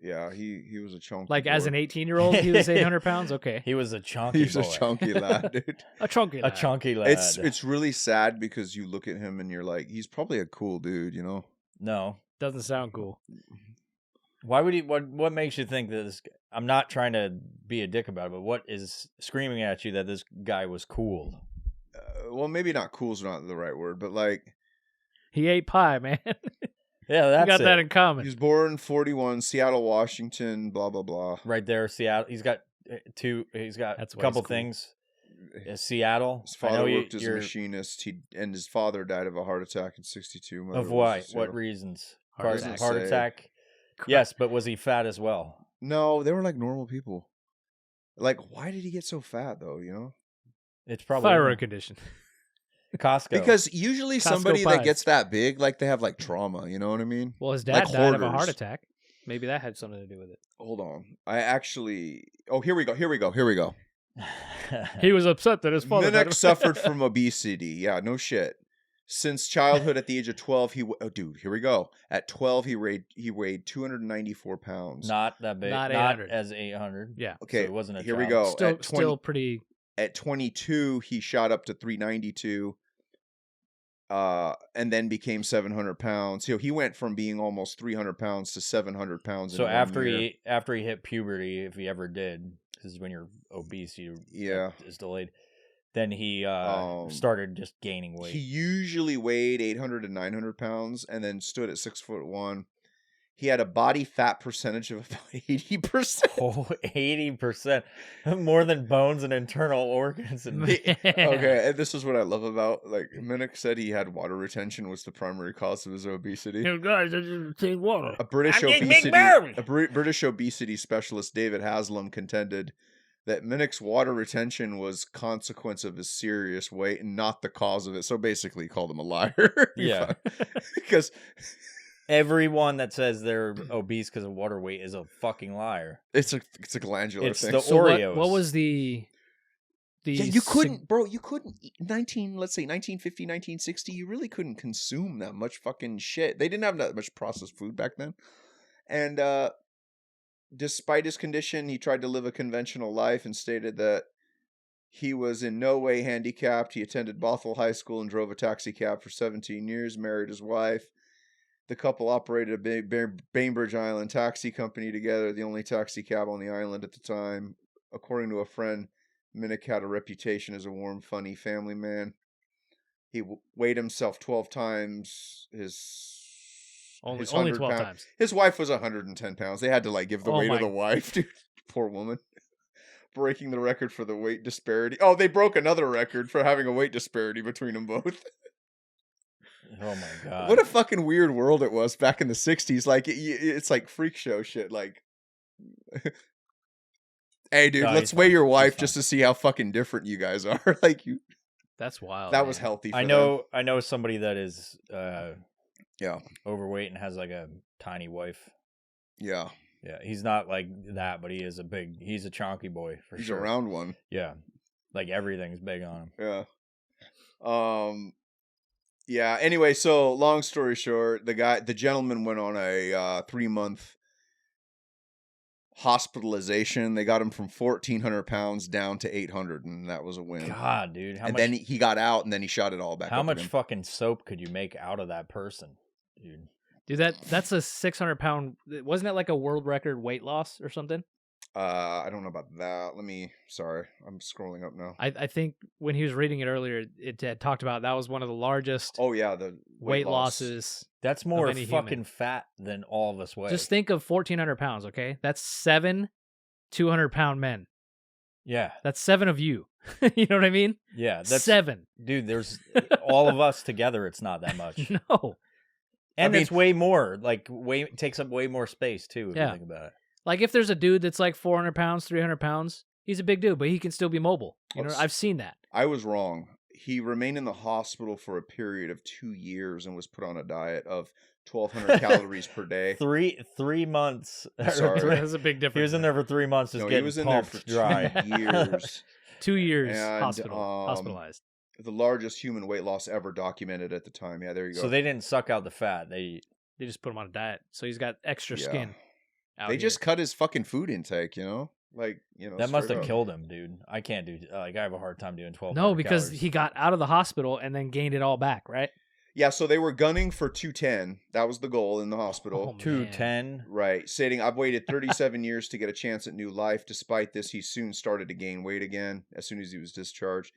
S3: Yeah, he was a chunky.
S4: Like as
S3: boy.
S4: an 18-year-old, he was 800 pounds. Okay,
S2: He was a chunky
S3: He was a
S2: boy.
S3: chunky lad, dude.
S4: a chunky.
S2: A
S4: lad.
S2: chunky lad.
S3: It's really sad because you look at him and you're like, he's probably a cool dude, you know?
S2: No.
S4: Doesn't sound cool.
S2: Why would he? What makes you think that this? I'm not trying to be a dick about it, but what is screaming at you that this guy was cool?
S3: Well, maybe not cool's not the right word, but like
S4: He ate pie, man.
S2: Yeah,
S4: We
S2: that's
S4: got
S2: it.
S4: that in
S3: he
S4: common.
S3: was born in 41, Seattle, Washington, blah blah blah.
S2: Right there, Seattle. He's got two. He's got
S4: That's
S2: a
S4: why
S2: couple
S4: he's cool.
S2: things. Seattle.
S3: His
S2: I know
S3: father
S2: you-
S3: worked as a
S2: you're-
S3: machinist. And his father died of a heart attack in 62. Mother
S2: Of
S3: was
S2: why?
S3: in
S2: What
S3: Seattle.
S2: reasons?
S4: Heart
S2: Heart
S3: attack.
S2: attack. Yes, but was he fat as well?
S3: No, they were like normal people. Like, why did he get so fat though? You know,
S2: It's probably
S4: Thyroid condition.
S2: Costco.
S3: because usually
S4: Costco
S3: somebody
S4: pies.
S3: that gets that big, like they have like trauma. You know what I mean?
S4: Well, his dad
S3: Like
S4: died of a
S3: hoarders.
S4: heart attack. Maybe that had something to do with it.
S3: Hold on, I actually. Oh, here we go.
S4: He was upset that his father died
S3: Minnick
S4: of-
S3: suffered from obesity. Yeah, no shit. Since childhood, at the age of 12, dude, here we go. At 12, he weighed 294 pounds.
S2: not that big.
S4: Not
S2: Not
S4: 800.
S2: as 800.
S4: Yeah.
S3: Okay,
S2: So it wasn't a
S3: here we
S2: child.
S3: go.
S4: Still,
S3: At 20
S4: still pretty.
S3: At 22, he shot up to 392, and then became 700 pounds. So he went from being almost 300 pounds to 700 pounds.
S2: So
S3: in 1
S2: after
S3: year.
S2: he hit puberty, if he ever did, this is when you're obese,
S3: Yeah.
S2: is delayed. Then he started just gaining weight.
S3: He usually weighed 800 to 900 pounds, and then stood at 6'1". He had a body fat percentage of about 80%.
S2: Oh, 80%. More than bones and internal organs. And
S3: Okay, and this is what I love about, like, Minnick said he had water retention was the primary cause of his obesity.
S4: You guys, I just take water.
S3: A British
S2: I'm getting
S3: obesity,
S2: big Mary!
S3: British obesity specialist David Haslam contended that Minnick's water retention was consequence of his serious weight and not the cause of it. So basically, he called him a liar.
S2: Yeah.
S3: Because
S2: Everyone that says they're obese because of water weight is a fucking liar.
S3: it's a glandular
S2: It's
S3: thing.
S2: the
S4: So
S2: Oreos.
S4: what was the
S3: Yeah, you couldn't, bro. You couldn't. 1950, 1960. You really couldn't consume that much fucking shit. They didn't have that much processed food back then. And despite his condition, he tried to live a conventional life and stated that he was in no way handicapped. He attended Bothell High School and drove a taxi cab for 17 years. Married his wife. The couple operated a Bainbridge Island taxi company together, the only taxi cab on the island at the time. According to a friend, Minnick had a reputation as a warm, funny family man. He weighed himself 12 times his
S4: only
S3: 100
S4: 12
S3: pound-
S4: times?
S3: His wife was 110 pounds. They had to like give the
S4: Oh
S3: weight
S4: my-
S3: of the wife, dude. Poor woman. Breaking the record for the weight disparity. Oh, they broke another record for having a weight disparity between them both.
S2: Oh my god!
S3: What a fucking weird world it was back in the 60s. Like, it's like freak show shit. Like, hey, dude,
S2: No,
S3: let's
S2: he's
S3: weigh
S2: fine.
S3: your
S2: He's
S3: wife
S2: fine.
S3: just to see how fucking different you guys are. Like,
S4: That's wild.
S3: that was
S4: man.
S3: healthy for
S2: I
S3: them.
S2: know somebody that is
S3: Yeah.
S2: overweight and has like a tiny wife.
S3: Yeah.
S2: Yeah, he's not like that, but he's a chonky boy for
S3: He's
S2: sure.
S3: a round one.
S2: Yeah, like everything's big on him.
S3: Yeah. Yeah. Anyway, so long story short, the gentleman went on a 3-month hospitalization. They got him from 1,400 pounds down to 800, and that was a win.
S2: God, dude,
S3: And then he got out, and then he shot it all back.
S2: how
S3: up
S2: much
S3: again.
S2: fucking soap could you make out of that person, dude?
S4: Dude, that's a 600-pound. Wasn't it like a world record weight loss or something?
S3: I don't know about that. Sorry, I'm scrolling up now.
S4: I think when he was reading it earlier, it had talked about that was one of the largest
S3: Oh yeah, the
S4: weight
S3: loss.
S4: losses.
S2: That's more
S4: any
S2: fucking
S4: human.
S2: fat than all of us weigh.
S4: Just think of 1,400 pounds, okay? That's 7 200-pound men.
S2: yeah,
S4: That's 7 of you. You know what I mean?
S2: yeah. That's
S4: 7.
S2: dude. There's all of us together. It's not that much,
S4: No.
S2: and
S3: I
S2: it's way more. Like takes up way more space too. If
S4: Yeah.
S2: you think about it.
S4: Like if there's a dude that's like 400 pounds, 300 pounds, he's a big dude, but he can still be mobile. You know, I've seen that.
S3: I was wrong. He remained in the hospital for a period of 2 years and was put on a diet of 1,200 calories per day.
S2: 3 months.
S3: Sorry.
S4: That's a big
S2: He
S4: difference.
S2: was in there for 3 months, just
S3: No, he
S2: getting
S3: was in there
S2: pumped
S3: for 2
S2: dry.
S3: years.
S4: 2 years
S3: And,
S4: hospitalized.
S3: The largest human weight loss ever documented at the time. Yeah, there you go.
S2: So they didn't suck out the fat. They
S4: just put him on a diet, so he's got extra
S3: Yeah.
S4: skin.
S3: They just cut his fucking food intake, you know? Like, you know,
S2: that must
S3: straight
S2: have
S3: up.
S2: killed him, dude. I can't do like I have a hard time doing 12.
S4: No, because he got out of the hospital and then gained it all back, right?
S3: Yeah, so they were gunning for 210. That was the goal in the hospital.
S4: Oh,
S2: 210.
S3: Right, stating, I've waited 37 years to get a chance at new life. Despite this, he soon started to gain weight again as soon as he was discharged.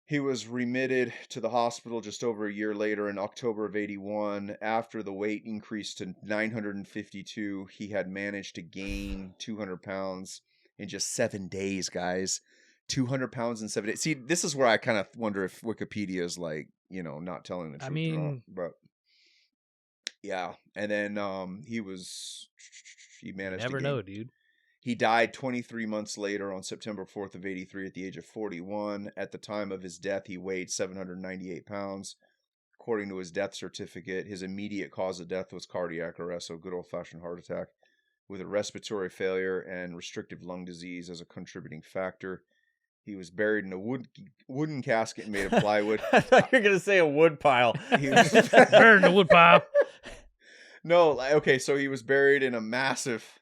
S3: He was remitted to the hospital just over a year later in October of 81. After the weight increased to 952, he had managed to gain 200 pounds in just 7 days, guys. 200 pounds in 7 days. See, this is where I kind of wonder if Wikipedia is like, you know, not telling the truth.
S4: I mean,
S3: but yeah. And then he managed
S4: never
S3: to
S4: know, dude.
S3: He died 23 months later on September 4th of 83 at the age of 41. At the time of his death, he weighed 798 pounds. According to his death certificate, his immediate cause of death was cardiac arrest, so good old-fashioned heart attack, with a respiratory failure and restrictive lung disease as a contributing factor. He was buried in a wooden casket made of plywood.
S2: I thought you were gonna say a wood pile.
S3: He was
S4: Burn the wood pile.
S3: No, okay, so he was buried in a massive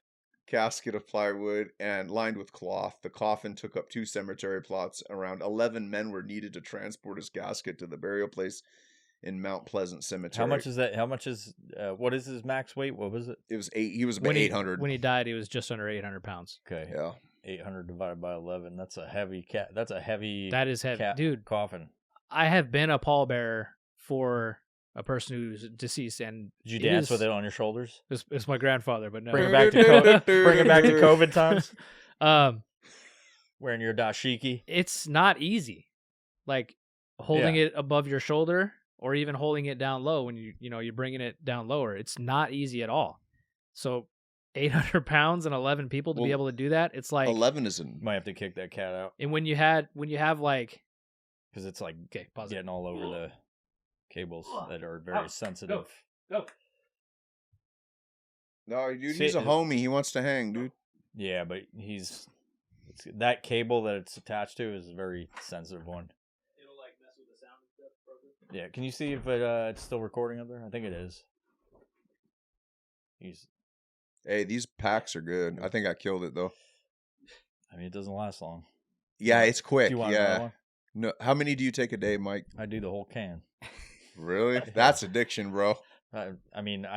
S3: casket of plywood and lined with cloth. The coffin took up 2 cemetery plots. Around 11 men were needed to transport his casket to the burial place in Mount Pleasant Cemetery.
S2: How much is that? How much is what is his max weight? What was it?
S3: It was 8. He was about 800.
S4: When he died, he was just under 800 pounds.
S2: Okay,
S3: Yeah.
S2: 800 divided by 11. That's a heavy cat. That's a heavy.
S4: That is heavy, dude.
S2: Coffin.
S4: I have been a pallbearer for a person who's deceased, and
S2: Did you dance with it on your shoulders?
S4: It's my grandfather, but no.
S2: Bring it back to COVID. Bring it back to COVID times. Wearing your dashiki.
S4: It's not easy, like holding it above your shoulder or even holding it down low when you're bringing it down lower. It's not easy at all. So 800 pounds and 11 people to be able to do that, it's like
S3: 11 isn't.
S2: Might have to kick that cat out
S4: And when you have like,
S2: because it's like
S4: pause
S2: getting all over the cables that are very sensitive.
S4: Go.
S3: No, dude,
S2: See,
S3: he's a homie. He wants to hang, dude.
S2: Yeah, but that cable that it's attached to is a very sensitive one.
S4: It'll like mess with the sound and stuff.
S2: Yeah, can you see if it's still recording up there? I think it is.
S3: Hey, these packs are good. I think I killed it though.
S2: I mean, it doesn't last long.
S3: Yeah, it's quick.
S2: Do you want another
S3: Yeah.
S2: one?
S3: No, how many do you take a day, Mike?
S2: I do the whole can.
S3: Really? That's addiction, bro.
S2: I mean,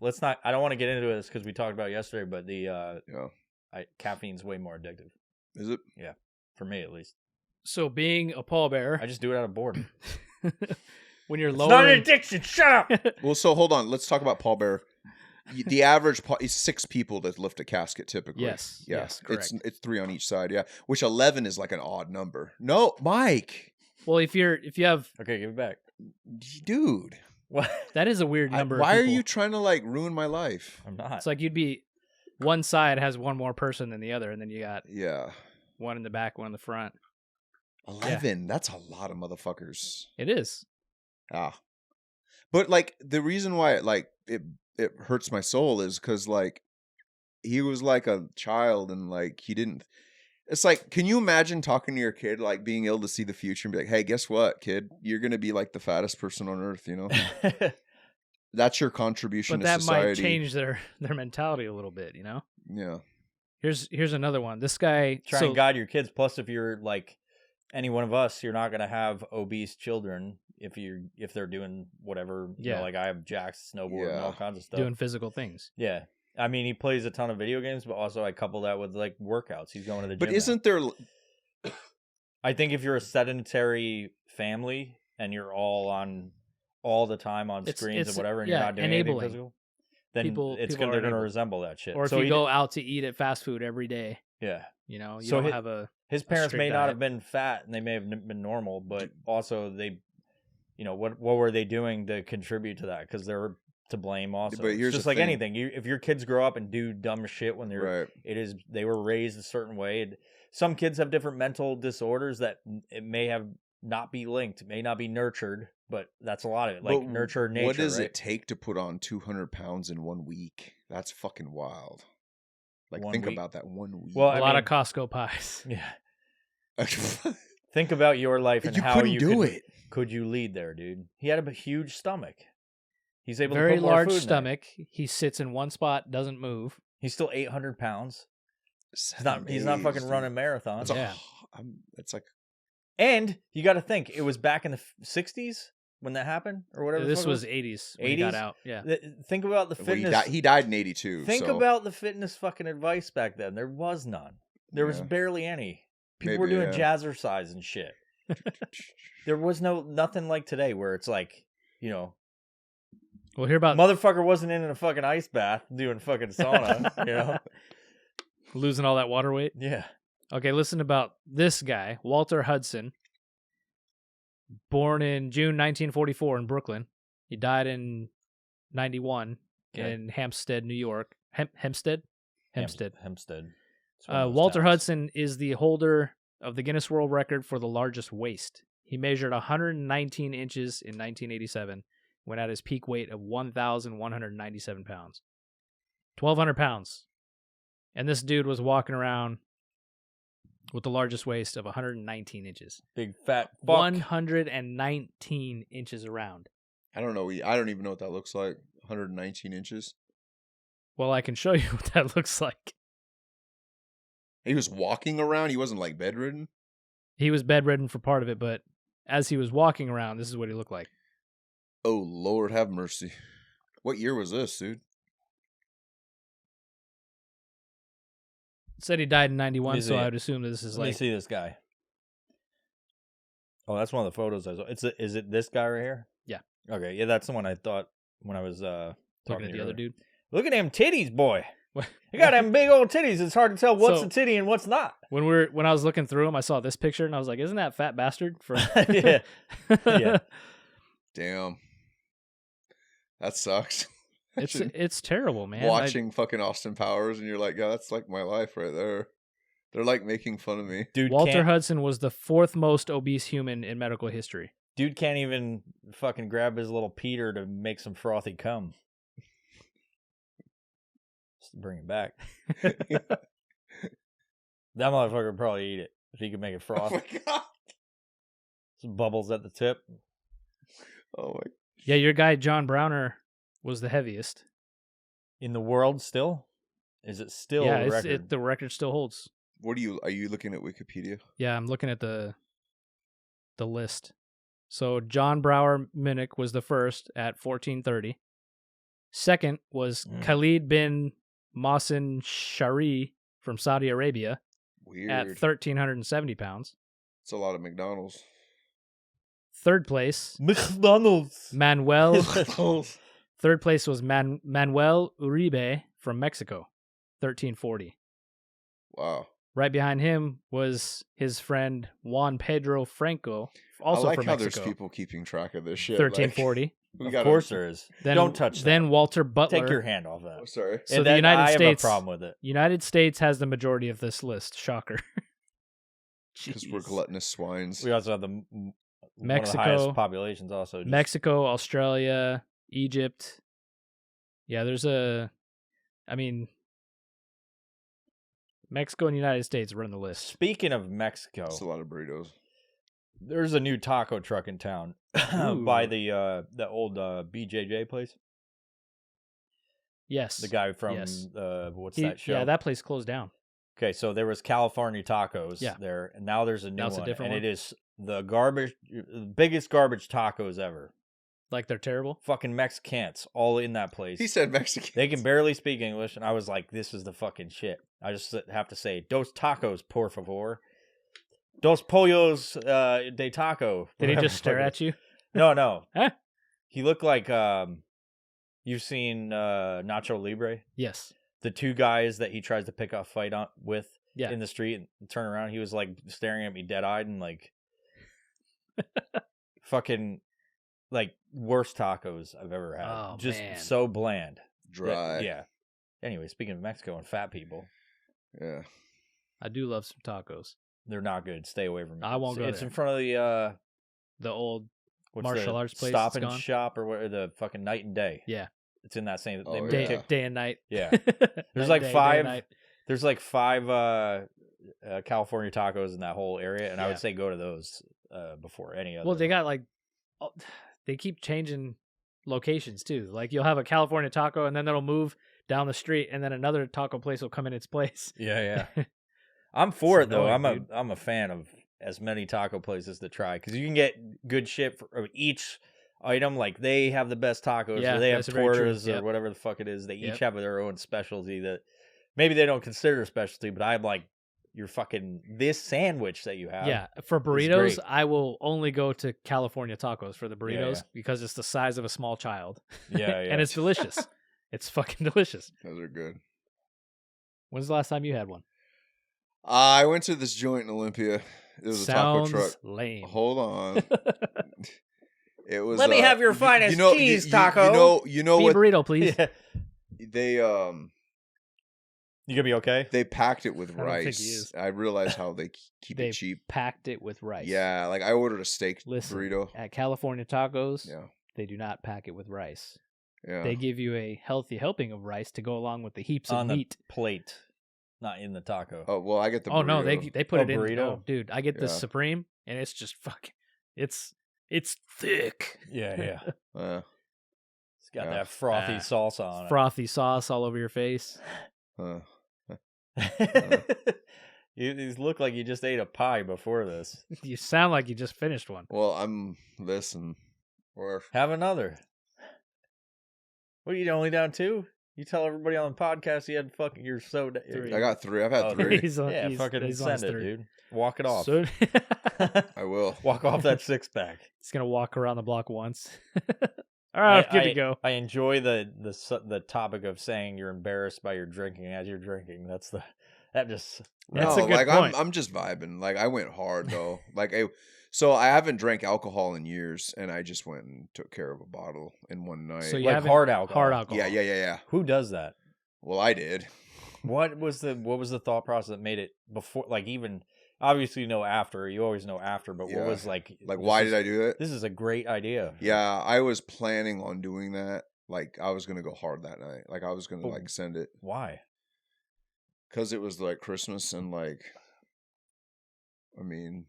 S2: let's not. I don't want to get into this because we talked about it yesterday, but caffeine's way more addictive.
S3: Is it?
S2: Yeah, for me at least.
S4: So being a pallbearer,
S2: I just do it out of boredom.
S4: when you're
S2: It's
S4: lowering,
S2: not an addiction. Shut up.
S3: Well, so hold on. Let's talk about pallbearer. The average is 6 people that lift a casket typically.
S4: Yes.
S3: Yeah.
S4: Yes, correct.
S3: It's 3 on each side. Yeah. Which 11 is like an odd number. No, Mike.
S4: Well, if you have,
S2: Okay, give it back.
S3: Dude.
S2: What?
S4: that is a weird number.
S3: Why
S4: of
S3: are
S4: people.
S3: you trying to like ruin my life?
S2: I'm not.
S4: It's like you'd be one side has one more person than the other, and then you got
S3: Yeah.
S4: one in the back, one in the front.
S3: 11. That's a lot of motherfuckers.
S4: It is.
S3: Ah. But like the reason why it hurts my soul is because like he was like a child and like he didn't. It's like, can you imagine talking to your kid, like being able to see the future and be like, hey, guess what, kid? You're going to be like the fattest person on earth, you know? That's your contribution
S4: But
S3: to
S4: that
S3: society.
S4: might change their mentality a little bit, you know?
S3: Yeah.
S4: Here's another one. This guy
S2: Try and guide your kids. Plus, if you're like any one of us, you're not gonna have obese children if they're doing whatever. You know, like I have jacks, snowboard, and all kinds of stuff.
S4: doing physical things.
S2: Yeah. I mean, he plays a ton of video games, but also I couple that with like workouts. He's going to the gym.
S3: But isn't there?
S2: I think if you're a sedentary family and you're all the time on screens and whatever, and you're not doing anything physical, then they're going to resemble that shit.
S4: Or if you go out to eat at fast food every day,
S2: yeah,
S4: you don't have
S2: his parents may not
S4: diet.
S2: have been fat and they may have been normal, but also they, what were they doing to contribute to that? Because they're to blame also.
S3: But here's
S2: it's just like anything. If your kids grow up and do dumb shit when they're they were raised a certain way. And some kids have different mental disorders that it may have not be linked, may not be nurtured, but that's a lot of it. Like nurture nature.
S3: What does it take to put on 200 pounds in 1 week? That's fucking wild. Like think about that 1 week.
S4: Well, a lot of Costco pies.
S2: Yeah. Think about your life and how you
S3: do it.
S2: Could you lead there, dude? He had a huge stomach. He's able
S4: very
S2: to put more
S4: large
S2: food
S4: stomach. He sits in one spot, doesn't move.
S2: He's still 800 pounds. He's not fucking running marathons.
S3: It's like,
S2: and you got to think it was back in the 60s when that happened or whatever.
S4: This was 80s. When he got out. Yeah.
S2: Think about the fitness.
S3: He died in 82.
S2: Think about the fitness fucking advice back then. There was none. There was barely any. People were doing jazzercise and shit. There was nothing like today where it's like,
S4: We'll hear about
S2: motherfucker wasn't in a fucking ice bath doing fucking sauna,
S4: losing all that water weight.
S2: Yeah.
S4: Okay, listen about this guy, Walter Hudson, born in June 1944 in Brooklyn. He died in 91 in Hampstead, New York. Hempstead. Walter Hudson is the holder of the Guinness World Record for the largest waist. He measured 119 inches in 1987. When at his peak weight of 1,197 pounds. 1,200 pounds. And this dude was walking around with the largest waist of 119 inches.
S2: Big fat fuck.
S4: 119 inches around.
S3: I don't know. I don't even know what that looks like. 119 inches.
S4: Well, I can show you what that looks like.
S3: He was walking around? He wasn't like bedridden?
S4: He was bedridden for part of it, but as he was walking around, this is what he looked like.
S3: Oh, Lord, have mercy. What year was this, dude?
S4: It said he died in 91, so I would assume that this is
S2: Let me see this guy. Oh, that's one of the photos I saw. Is it this guy right here?
S4: Yeah.
S2: Okay, yeah, that's the one I thought when I was
S4: looking at the other dude.
S2: Look at them titties, boy. You got them big old titties. It's hard to tell what's a titty and what's not.
S4: When I was looking through them, I saw this picture, and I was like, isn't that fat bastard?
S2: Yeah. Yeah.
S3: Damn. That sucks.
S4: It's terrible, man.
S3: Watching fucking Austin Powers and you're like, yeah, that's like my life right there. They're like making fun of me.
S4: Dude, Walter Hudson was the 4th most obese human in medical history.
S2: Dude can't even fucking grab his little Peter to make some frothy cum. Just to bring it back. That motherfucker would probably eat it if he could make it froth.
S3: Oh my God.
S2: Some bubbles at the tip.
S3: Oh my.
S4: Yeah, your guy John Browner was the heaviest
S2: in the world. Still, is it still?
S4: Yeah,
S2: the record?
S4: The record still holds.
S3: Are you looking at Wikipedia?
S4: Yeah, I'm looking at the list. So John Brower Minnick was the first at 1430. Second was Khalid bin Mohsen Shari from Saudi Arabia.
S3: Weird.
S4: At 1,370 pounds.
S3: It's a lot of McDonald's.
S4: Third place,
S2: McDonald's.
S4: Manuel. Third place was Manuel Uribe from Mexico, 1,340.
S3: Wow.
S4: Right behind him was his friend Juan Pedro Franco, also from Mexico.
S3: I like how there's people keeping track of this shit.
S4: 1,340.
S2: Of course there is. Don't touch that.
S4: Then Walter Butler.
S2: Take your hand off that.
S3: Oh, sorry.
S4: So the United States.
S2: I have a problem with it.
S4: United States has the majority of this list. Shocker.
S3: Because we're gluttonous swines.
S2: We also have the
S4: Mexico,
S2: one of the highest populations. Also,
S4: Mexico, Australia, Egypt. Yeah, Mexico and the United States run the list.
S2: Speaking of Mexico,
S3: that's a lot of burritos.
S2: There's a new taco truck in town by the old BJJ place.
S4: Yes,
S2: the guy from what's that show?
S4: Yeah, that place closed down.
S2: Okay, so there was California Tacos there, and now there's a new one,
S4: a different
S2: and
S4: one?
S2: it is the biggest garbage tacos ever.
S4: Like they're terrible.
S2: Fucking Mexicans all in that place.
S3: He said Mexican.
S2: They can barely speak English, and I was like, this is the fucking shit. I just have to say, dos tacos, por favor. Dos pollos de taco.
S4: Did he
S2: Whatever
S4: just
S2: the fuck
S4: stare
S2: it
S4: at
S2: is.
S4: you?
S2: No.
S4: Huh?
S2: He looked like, you've seen Nacho Libre?
S4: Yes.
S2: The two guys that he tries to pick a fight with
S4: Yeah.
S2: in the street and turn around. He was like staring at me dead-eyed and like fucking like worst tacos I've ever had.
S4: Oh,
S2: just
S4: man.
S2: so bland.
S3: Dry.
S2: Yeah. Anyway, speaking of Mexico and fat people,
S3: Yeah.
S4: I do love some tacos.
S2: they're not good. Stay away from it.
S4: I won't go
S2: It's
S4: there.
S2: in front of the
S4: The old
S2: what's
S4: martial
S2: the
S4: arts place
S2: Stop
S4: that's
S2: and
S4: gone?
S2: Shop or what? The fucking Night and Day.
S4: Yeah.
S2: It's in that same.
S3: Oh,
S2: they
S3: yeah.
S2: kick-
S4: day and night.
S2: Yeah.
S4: Night
S2: like
S4: and day,
S2: five-
S4: day and night.
S2: There's like 5 California tacos in that whole area, and I
S4: Yeah.
S2: would say go to those before any other.
S4: Well, they got like, they keep changing locations too. Like you'll have a California taco, and then it'll move down the street, and then another taco place will come in its place.
S2: Yeah. I'm for
S4: It's
S2: it though.
S4: annoying,
S2: I'm a fan of as many taco places to try because you can get good shit for each item. Like they have the best tacos,
S4: Yeah,
S2: or they have
S4: that's very true.
S2: tortas, or
S4: Yep.
S2: whatever the fuck it is. They
S4: Yep.
S2: each have their own specialty that maybe they don't consider a specialty, but I'm like, you're fucking this sandwich that you have.
S4: Yeah, for
S2: great.
S4: burritos, I will only go to California tacos for the burritos
S2: yeah.
S4: because it's the size of a small child.
S2: Yeah.
S4: And it's delicious. It's fucking delicious.
S3: Those are good.
S4: When's the last time you had one?
S3: I went to this joint in Olympia. It was a taco
S4: Sounds
S3: truck.
S4: lame.
S3: Hold on. It was.
S2: Let me have your finest cheese taco.
S3: You know
S4: Be a
S3: what?
S4: burrito, please.
S2: Yeah.
S3: They
S2: You gonna be okay?
S3: they packed it with
S4: I don't think he
S3: rice.
S4: is.
S3: I realized how they keep
S4: They
S3: it cheap.
S4: packed it with rice.
S3: Yeah, like I ordered a steak
S4: Listen,
S3: burrito.
S4: at California tacos,
S3: Yeah,
S4: they do not pack it with rice.
S3: yeah.
S4: They give you a healthy helping of rice to go along with the heaps of
S2: On the
S4: meat.
S2: plate, not in the taco.
S3: Oh well, I get the.
S4: Oh no, they
S3: burrito.
S4: put
S2: Oh,
S4: it in.
S2: burrito?
S4: Oh, dude, I get the
S3: Yeah.
S4: supreme, and it's just fucking. It's thick.
S2: Yeah. It's got
S3: Yeah.
S2: that frothy
S4: Ah.
S2: salsa on
S4: Frothy sauce all over your face.
S3: Uh,
S2: it. You look like you just ate a pie before this.
S4: You sound like you just finished one.
S3: well, I'm listen. Or
S2: Have another. What are you only down 2? You tell everybody on the podcast you had fucking your soda.
S4: Three.
S3: I got 3. I've had
S2: Oh,
S3: 3.
S4: He's on,
S2: Yeah,
S4: he's,
S2: fucking
S4: he's on
S2: send
S4: his
S2: it,
S4: third.
S2: dude. Walk it off.
S4: So,
S3: I will.
S2: Walk off that 6-pack.
S4: he's gonna walk around the block once. All right, good to go.
S2: I enjoy the topic of saying you're embarrassed by your drinking as you're drinking. That's
S4: That's
S3: no,
S4: a good
S3: like
S4: point.
S3: I'm just vibing. Like I went hard though. So I haven't drank alcohol in years, and I just went and took care of a bottle in one night.
S4: So you
S2: like
S4: haven't-
S2: hard alcohol.
S4: Hard alcohol.
S3: Yeah.
S2: Who does that?
S3: Well, I did.
S2: What was the thought process that made it before? Like even obviously you know after. You always know after, but
S3: Yeah.
S2: what was like?
S3: Why did I do that?
S2: This is a great idea.
S3: Yeah, I was planning on doing that. Like I was gonna go hard that night. Like I was gonna
S2: Oh.
S3: like send it
S2: Why?
S3: because it was like Christmas and like, I mean,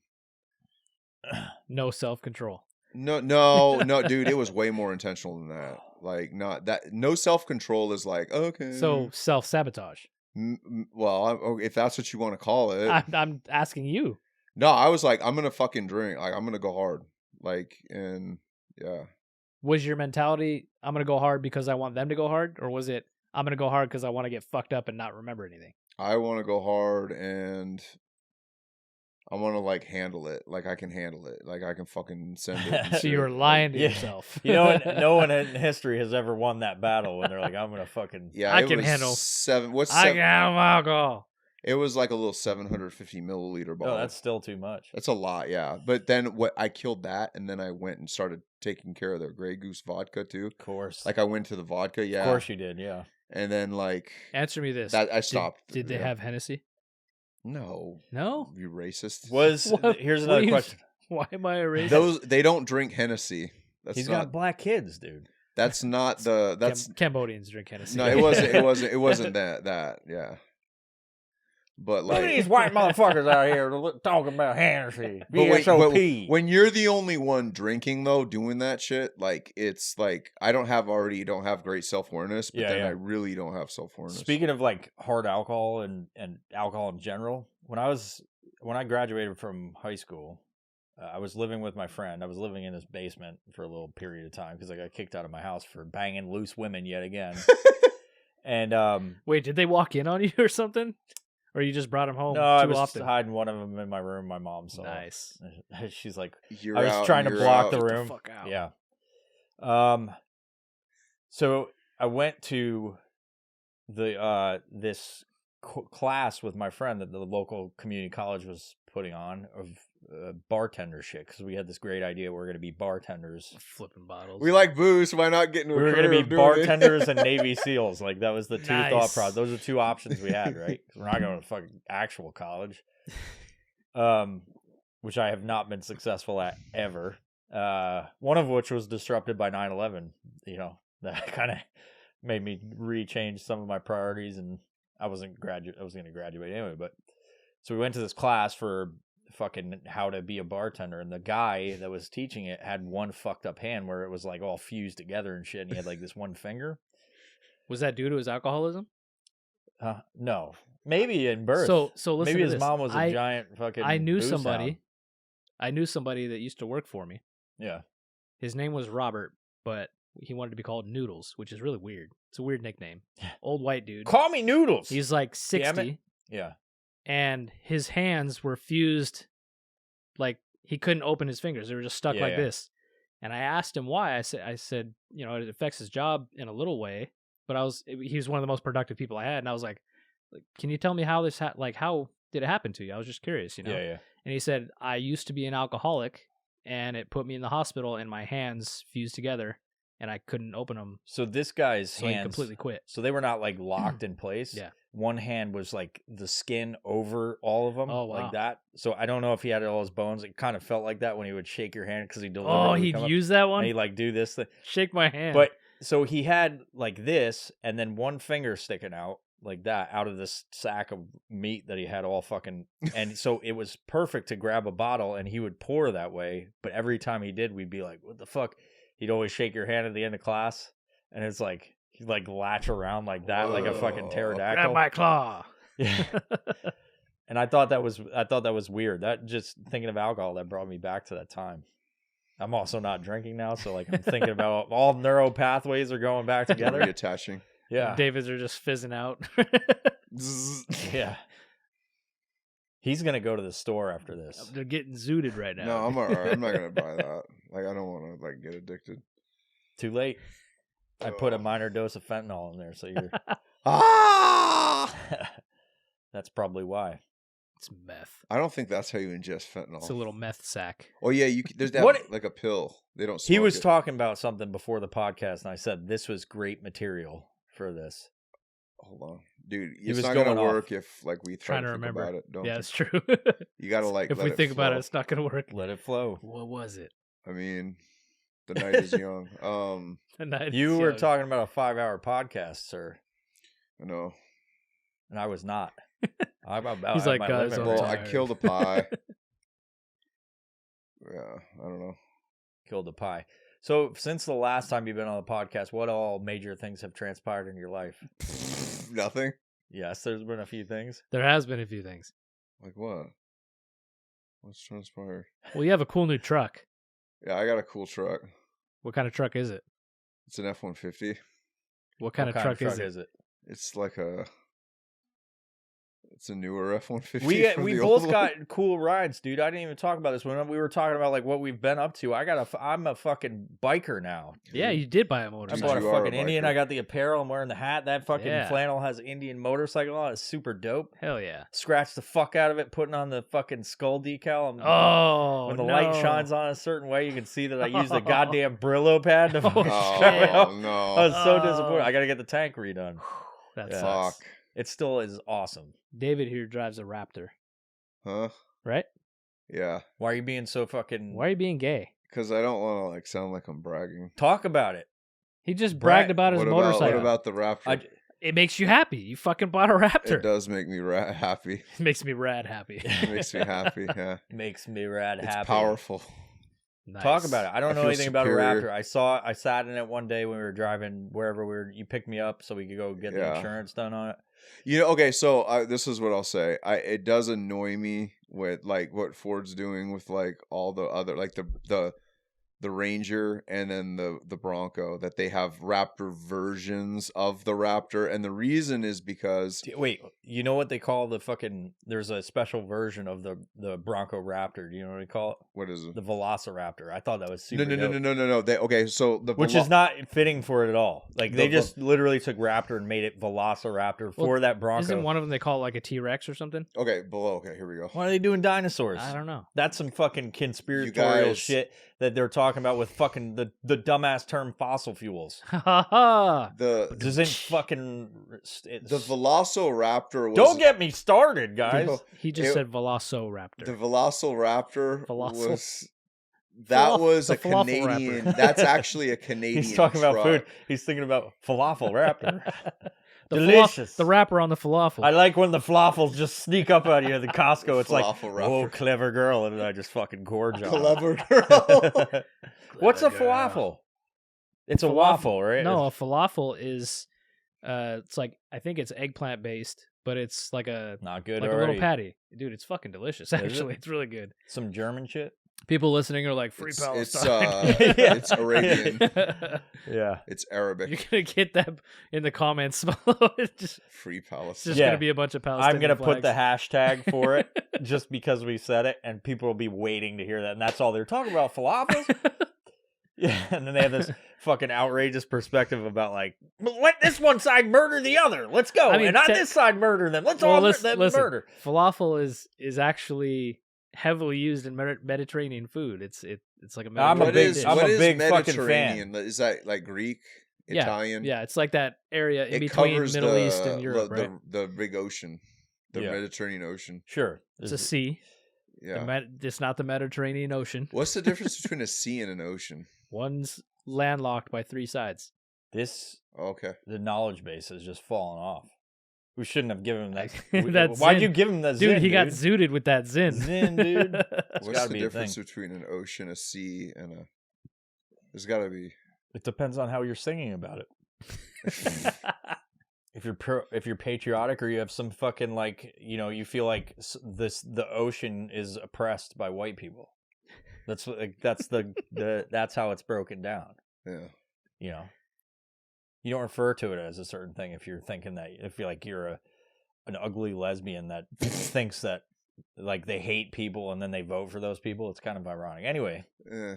S4: No self control.
S3: no, dude, it was way more intentional than that. Like not that. No self control is like okay.
S4: So self sabotage.
S3: well, if that's what you want to call it.
S4: I'm asking you.
S3: No, I was like, I'm gonna fucking drink. Like I'm gonna go hard. Like and yeah.
S4: Was your mentality I'm gonna go hard because I want them to go hard, or was it I'm gonna go hard because I want to get fucked up and not remember anything?
S3: I want to go hard and I want to like handle it. Like I can handle it. Like I can fucking send it. and
S4: So you were
S3: shit.
S4: lying to
S2: Yeah.
S4: yourself.
S2: You know, no one in history has ever won that battle when they're like, "I'm gonna fucking."
S3: Yeah,
S4: I
S3: it
S4: can
S3: was
S4: handle-
S3: 7. What's
S4: I
S3: 7?
S4: can handle alcohol.
S3: It was like a little 750 milliliter bottle.
S2: No, that's still too much.
S3: That's a lot, yeah. But then what? I killed that, and then I went and started taking care of their Grey Goose vodka too.
S2: Of course,
S3: Like I went to the vodka, yeah.
S2: of course you did, yeah.
S3: And then like
S4: Answer me this.
S3: that, I stopped.
S4: Did they
S3: yeah.
S4: have Hennessy?
S3: No,
S4: No.
S3: you racist.
S2: Was
S4: What-
S2: here's
S4: what
S2: another
S4: do you-
S2: question.
S4: Why am I a racist?
S3: Those they don't drink Hennessy. That's
S2: He's
S3: not.
S2: got black kids, dude.
S3: That's not the. That's
S4: Cambodians drink Hennessy.
S3: no. It wasn't. It wasn't. It wasn't that. That yeah. But
S2: Look at
S3: like,
S2: these white motherfuckers out here talking about Hennessy.
S3: but wait,
S2: VSOP.
S3: when you're the only one drinking though, doing that shit, like it's like I don't have great self awareness, but
S2: Yeah,
S3: then
S2: yeah.
S3: I really don't have self awareness.
S2: Speaking of like hard alcohol and alcohol in general, when I graduated from high school, I was living with my friend. I was living in his basement for a little period of time because I got kicked out of my house for banging loose women yet again. And
S4: Wait, did they walk in on you or something? Or you just brought them home
S2: no, I
S4: too
S2: was
S4: often?
S2: hiding one of them in my room. My mom saw.
S4: Nice.
S2: She's like,
S3: You're
S2: I was
S3: out,
S2: trying to
S3: you're
S2: block
S3: out.
S2: the
S4: Get the
S2: room.
S4: fuck out.
S2: Yeah. So I went to the this class with my friend that the local community college was putting on of bartender shit because we had this great idea we're going to be bartenders.
S4: Flipping bottles.
S3: We like booze. Why not get into a
S2: We were
S3: career
S2: going to
S3: of
S2: be
S3: doing it?
S2: bartenders and Navy SEAls. Like that was the two thought
S4: Nice.
S2: process. Those are two options we had, right? 'Cause we're not going to fucking actual college, which I have not been successful at ever. One of which was disrupted by 9/11. You know, that kind of made me rechange some of my priorities, and I was going to graduate anyway. But so we went to this class for fucking how to be a bartender, and the guy that was teaching it had one fucked up hand where it was like all fused together and shit, and he had like this one finger.
S4: Was that due to his alcoholism?
S2: No, maybe in birth.
S4: So listen
S2: maybe
S4: to
S2: his
S4: this.
S2: mom was a giant fucking.
S4: I knew
S2: booze
S4: somebody.
S2: hound.
S4: I knew somebody that used to work for me.
S2: Yeah.
S4: His name was Robert, but he wanted to be called Noodles, which is really weird. It's a weird nickname. Old white dude.
S2: Call me Noodles.
S4: He's like
S2: Damn
S4: 60.
S2: it. Yeah.
S4: And his hands were fused, like he couldn't open his fingers. They were just stuck like this. And I asked him why. I said, you know, it affects his job in a little way, but he was one of the most productive people I had. And I was like can you tell me how this, how did it happen to you? I was just curious, you know?
S2: Yeah.
S4: And he said, I used to be an alcoholic and it put me in the hospital and my hands fused together and I couldn't open them.
S2: So this guy's
S4: So he
S2: hands
S4: completely quit.
S2: So they were not like locked in place.
S4: Yeah.
S2: One hand was like the skin over all of them,
S4: Oh, wow.
S2: like that. So I don't know if he had all his bones. It kind of felt like that when he would shake your hand because he delivered.
S4: Oh, he'd use that one?
S2: And he'd like do this thing.
S4: Shake my hand.
S2: But so he had like this, and then one finger sticking out like that out of this sack of meat that he had all fucking. And so it was perfect to grab a bottle, and he would pour that way. But every time he did, we'd be like, "What the fuck?" He'd always shake your hand at the end of class, and it's like he'd like latch around like that, like a fucking pterodactyl.
S4: grab my claw.
S2: Yeah. And I thought that was weird. That just thinking of alcohol, that brought me back to that time. I'm also not drinking now, so like I'm thinking about all neural pathways are going back together.
S3: Reattaching.
S2: Yeah.
S4: David's are just fizzing out.
S2: Yeah. He's gonna go to the store after this.
S4: They're getting zooted right now.
S3: No, I'm alright. I'm not gonna buy that. Like, I don't want to like get addicted.
S2: Too late. I put a minor dose of fentanyl in there, so you're.
S3: Ah!
S2: That's probably why.
S4: It's meth.
S3: I don't think that's how you ingest fentanyl.
S4: It's a little meth sack.
S3: Oh yeah, there's that
S2: What-
S3: like a pill. They don't.
S2: He
S3: smoke
S2: was
S3: it.
S2: talking about something before the podcast, and I said this was great material for this.
S3: Hold on, dude.
S2: He
S3: It's
S2: was
S3: not gonna
S2: going off.
S3: work if like we try
S4: Trying to
S3: think
S4: remember.
S3: about it. Don't
S4: Yeah,
S3: you?
S4: it's true.
S3: You gotta like.
S4: if
S3: let
S4: we
S3: it
S4: think about
S3: flow.
S4: it, it's not going to work.
S2: Let it flow.
S4: What was it?
S3: I mean, the night is young.
S4: The night
S2: You
S4: is
S2: were
S4: young.
S2: talking about a 5-hour podcast, sir,
S3: I know.
S2: and I was not. I'm about.
S4: He's
S2: at
S4: like,
S2: my
S4: "Guys,
S2: limit
S4: I'm
S2: right
S3: Well,
S2: now."
S3: I
S4: tired.
S3: killed a pie. Yeah, I don't know.
S2: Killed the pie. So, since the last time you've been on the podcast, what all major things have transpired in your life?
S3: Nothing.
S2: Yes, there's been a few things.
S4: There has been a few things.
S3: Like what? What's transpired?
S4: Well, you have a cool new truck.
S3: Yeah, I got a cool truck.
S4: What kind of truck is it?
S3: It's an F-150.
S4: What kind
S2: What
S4: of truck is it?
S2: is it?
S3: It's like a. It's a newer F-150.
S2: We
S3: from
S2: we
S3: the
S2: both
S3: old
S2: got
S3: one.
S2: cool rides, dude. I didn't even talk about this when we were talking about like what we've been up to. I'm a fucking biker now.
S4: Yeah, you did buy a
S2: I
S4: motorcycle.
S2: bought a
S3: you are a
S2: fucking Indian.
S3: biker.
S2: I got the apparel. I'm wearing the hat. That fucking
S4: Yeah.
S2: flannel has Indian motorcycle on it. It's super dope.
S4: Hell yeah.
S2: Scratched the fuck out of it, putting on the fucking skull decal.
S4: Oh,
S2: When the
S4: no.
S2: light shines on a certain way, you can see that I used the goddamn Brillo pad to fucking
S3: Oh
S2: strap it up.
S3: no!
S2: I was so
S4: Oh.
S2: disappointed. I got to get the tank redone.
S4: That
S2: Yeah.
S4: sucks.
S3: Fuck.
S2: It still is awesome.
S4: David here drives a Raptor,
S3: Huh?
S4: right?
S3: Yeah.
S2: Why are you being so fucking...
S4: Why are you being gay?
S3: Because I don't want to like sound like I'm bragging.
S2: Talk about it.
S4: He just
S2: Brag-
S4: bragged about his
S3: What
S4: motorcycle.
S3: about the Raptor?
S4: It makes you happy. You fucking bought a Raptor.
S3: It does make me happy.
S4: It makes me rad happy.
S3: It makes me happy. Yeah.
S2: Makes me rad
S3: It's
S2: happy.
S3: powerful.
S4: Nice.
S2: Talk about it. I don't
S3: I
S2: know
S3: feel
S2: anything about a
S3: superior.
S2: Raptor. I sat in it one day when we were driving wherever we were. You picked me up so we could go get the
S3: Yeah.
S2: insurance done on it.
S3: You know, okay, so this is what I'll say. It does annoy me with like what Ford's doing with like all the other like the Ranger and then the Bronco, that they have Raptor versions of the Raptor, and the reason is because
S2: Wait, you know what they call the fucking? There's a special version of the Bronco Raptor. Do you know what they call it?
S3: what is it?
S2: The Velociraptor. I thought that was super.
S3: No. Okay, so
S2: Which is not fitting for it at all. Like they
S3: The
S2: just literally took Raptor and made it Velociraptor for that Bronco.
S4: Isn't one of them they call it like a T-Rex or something?
S3: okay below. Okay, here we go.
S2: Why are they doing dinosaurs?
S4: I don't know.
S2: That's some fucking conspiratorial
S3: guys-
S2: shit that they're talking about with fucking the dumbass term fossil fuels.
S4: Ha ha!
S3: The
S2: Doesn't fucking
S3: the Velociraptor was
S2: don't get me started, guys.
S4: He just
S3: It-
S4: said Velociraptor.
S3: the Velociraptor
S4: Velocil-
S3: was that was
S4: the
S3: a
S4: falafel
S3: Canadian.
S4: rapper.
S3: That's actually a Canadian.
S2: He's talking about
S3: truck.
S2: food. He's thinking about falafel raptor.
S4: The
S2: Delicious.
S4: the wrapper on the falafel.
S2: I like when the falafels just sneak up at you at the Costco. It's like,
S3: Falafel
S2: oh,
S3: rapper.
S2: clever girl, and I just fucking gorge on
S3: Clever girl.
S2: her. What's a falafel? It's a
S4: Falafel-
S2: waffle, right?
S4: No, a falafel is it's like I think it's eggplant based, but it's like a
S2: Not good
S4: like a
S2: already.
S4: little patty. Dude, it's fucking delicious. Actually, it's really good.
S2: Some German shit.
S4: People listening are like, free
S3: It's
S4: Palestine.
S3: it's Arabian.
S2: Yeah.
S3: It's Arabic.
S4: You're gonna get that in the comments below. It's just,
S3: Free
S4: it's
S3: Palestine.
S4: just
S2: Yeah.
S4: gonna be a bunch of Palestinian
S2: I'm gonna put the
S4: flags.
S2: hashtag for it just because we said it, and people will be waiting to hear that, and that's all they're talking about. Falafels. Yeah, and then they have this fucking outrageous perspective about like, let this one side murder the other. Let's go,
S4: I mean,
S2: and on this side murder them. Let's
S4: Well,
S2: all
S4: listen,
S2: murder.
S4: falafel is actually heavily used in Mediterranean food. It's like a
S2: I'm a
S3: What
S2: big-
S3: is
S2: I'm
S3: what
S2: a
S3: is
S2: big fucking
S3: Mediterranean? Is that like Greek,
S4: Yeah,
S3: Italian?
S4: Yeah, it's like that area in
S3: It
S4: between
S3: covers
S4: Middle
S3: the,
S4: East and Europe, right?
S3: the big ocean, the
S2: Yeah.
S3: Mediterranean Ocean.
S2: Sure,
S4: It's a sea.
S3: Yeah.
S4: It's not the Mediterranean Ocean.
S3: What's the difference between a sea and an ocean?
S4: One's landlocked by three sides.
S2: this
S3: Oh, okay.
S2: the knowledge base has just fallen off. We shouldn't have given him that.
S4: That
S2: Why'd
S4: zin.
S2: you give him that?
S4: Dude,
S2: zin,
S4: he got zooted with that zin.
S2: Zin, dude.
S3: What's
S2: gotta
S3: the
S2: be a
S3: difference
S2: thing.
S3: between an ocean, a sea, and a? There's got to be.
S2: It depends on how you're singing about it. If you're patriotic, or you have some fucking like, you know, you feel like the ocean is oppressed by white people. That's that's how it's broken down.
S3: Yeah.
S2: You know, you don't refer to it as a certain thing if you're thinking that, if you're like you're an ugly lesbian that thinks that like they hate people and then they vote for those people. It's kind of ironic. Anyway,
S3: Yeah.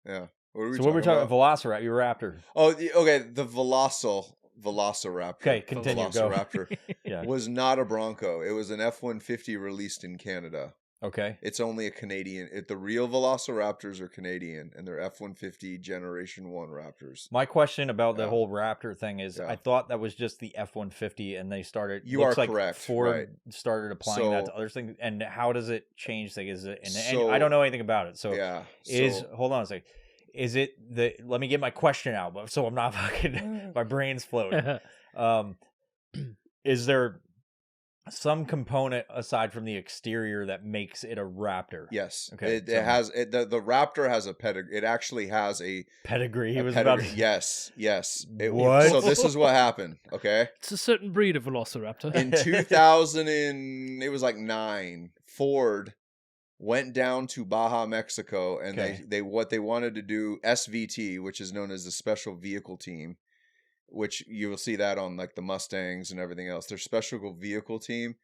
S3: Yeah. What were we
S2: so what we're talking
S3: about?
S2: about? Velociraptor, your raptor.
S3: Oh, okay. The Velociraptor.
S2: Okay, continue, go.
S3: Velociraptor
S2: Yeah.
S3: was not a Bronco. It was an F-150 released in Canada.
S2: Okay.
S3: It's only a Canadian. The real Velociraptors are Canadian, and they're F-150 Generation 1 Raptors.
S2: My question about the
S3: Yeah.
S2: whole Raptor thing is,
S3: Yeah.
S2: I thought that was just the F-150, and they started.
S3: You
S2: looks
S3: are
S2: like
S3: correct,
S2: Ford
S3: right.
S2: started applying that
S3: So-
S2: to other things. And how does it change things? Is it? And
S3: So-
S2: I don't know anything about it. So
S3: Yeah.
S2: hold on a second. Is it the? Let me get my question out, but so I'm not fucking. My brain's floating. Is there some component aside from the exterior that makes it a Raptor?
S3: Yes.
S2: Okay,
S3: It
S2: so-
S3: has the Raptor has a pedigree. It actually has a
S2: Pedigree. He
S3: a
S2: was
S3: pedigree.
S2: about.
S3: Yes.
S2: What?
S3: So this is what happened. Okay.
S4: It's a certain breed of velociraptor.
S3: In 2000 and it was like 9, Ford went down to Baja, Mexico, and
S2: Okay.
S3: they what they wanted to do, SVT, which is known as the Special Vehicle Team, which you will see that on like the Mustangs and everything else. Their Special Vehicle Team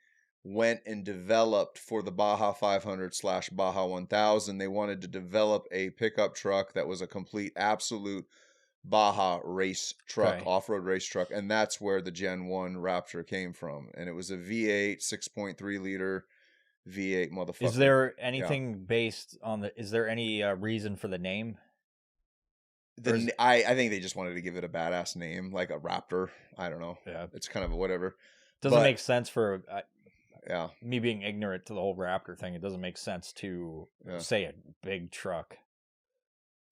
S3: went and developed for the Baja 500/Baja 1000. They wanted to develop a pickup truck that was a complete, absolute Baja race truck,
S2: Okay.
S3: off-road race truck, and that's where the Gen 1 Raptor came from. And it was a V8 6.3 liter V8 motherfucker.
S2: Is there anything based on the? Is there any reason for the name? or is-
S3: I think they just wanted to give it a badass name, like a Raptor. I don't know.
S2: Yeah,
S3: It's kind of a whatever.
S2: doesn't
S3: But-
S2: make sense for
S3: Yeah.
S2: me being ignorant to the whole Raptor thing. It doesn't make sense to
S3: Yeah.
S2: say a big truck,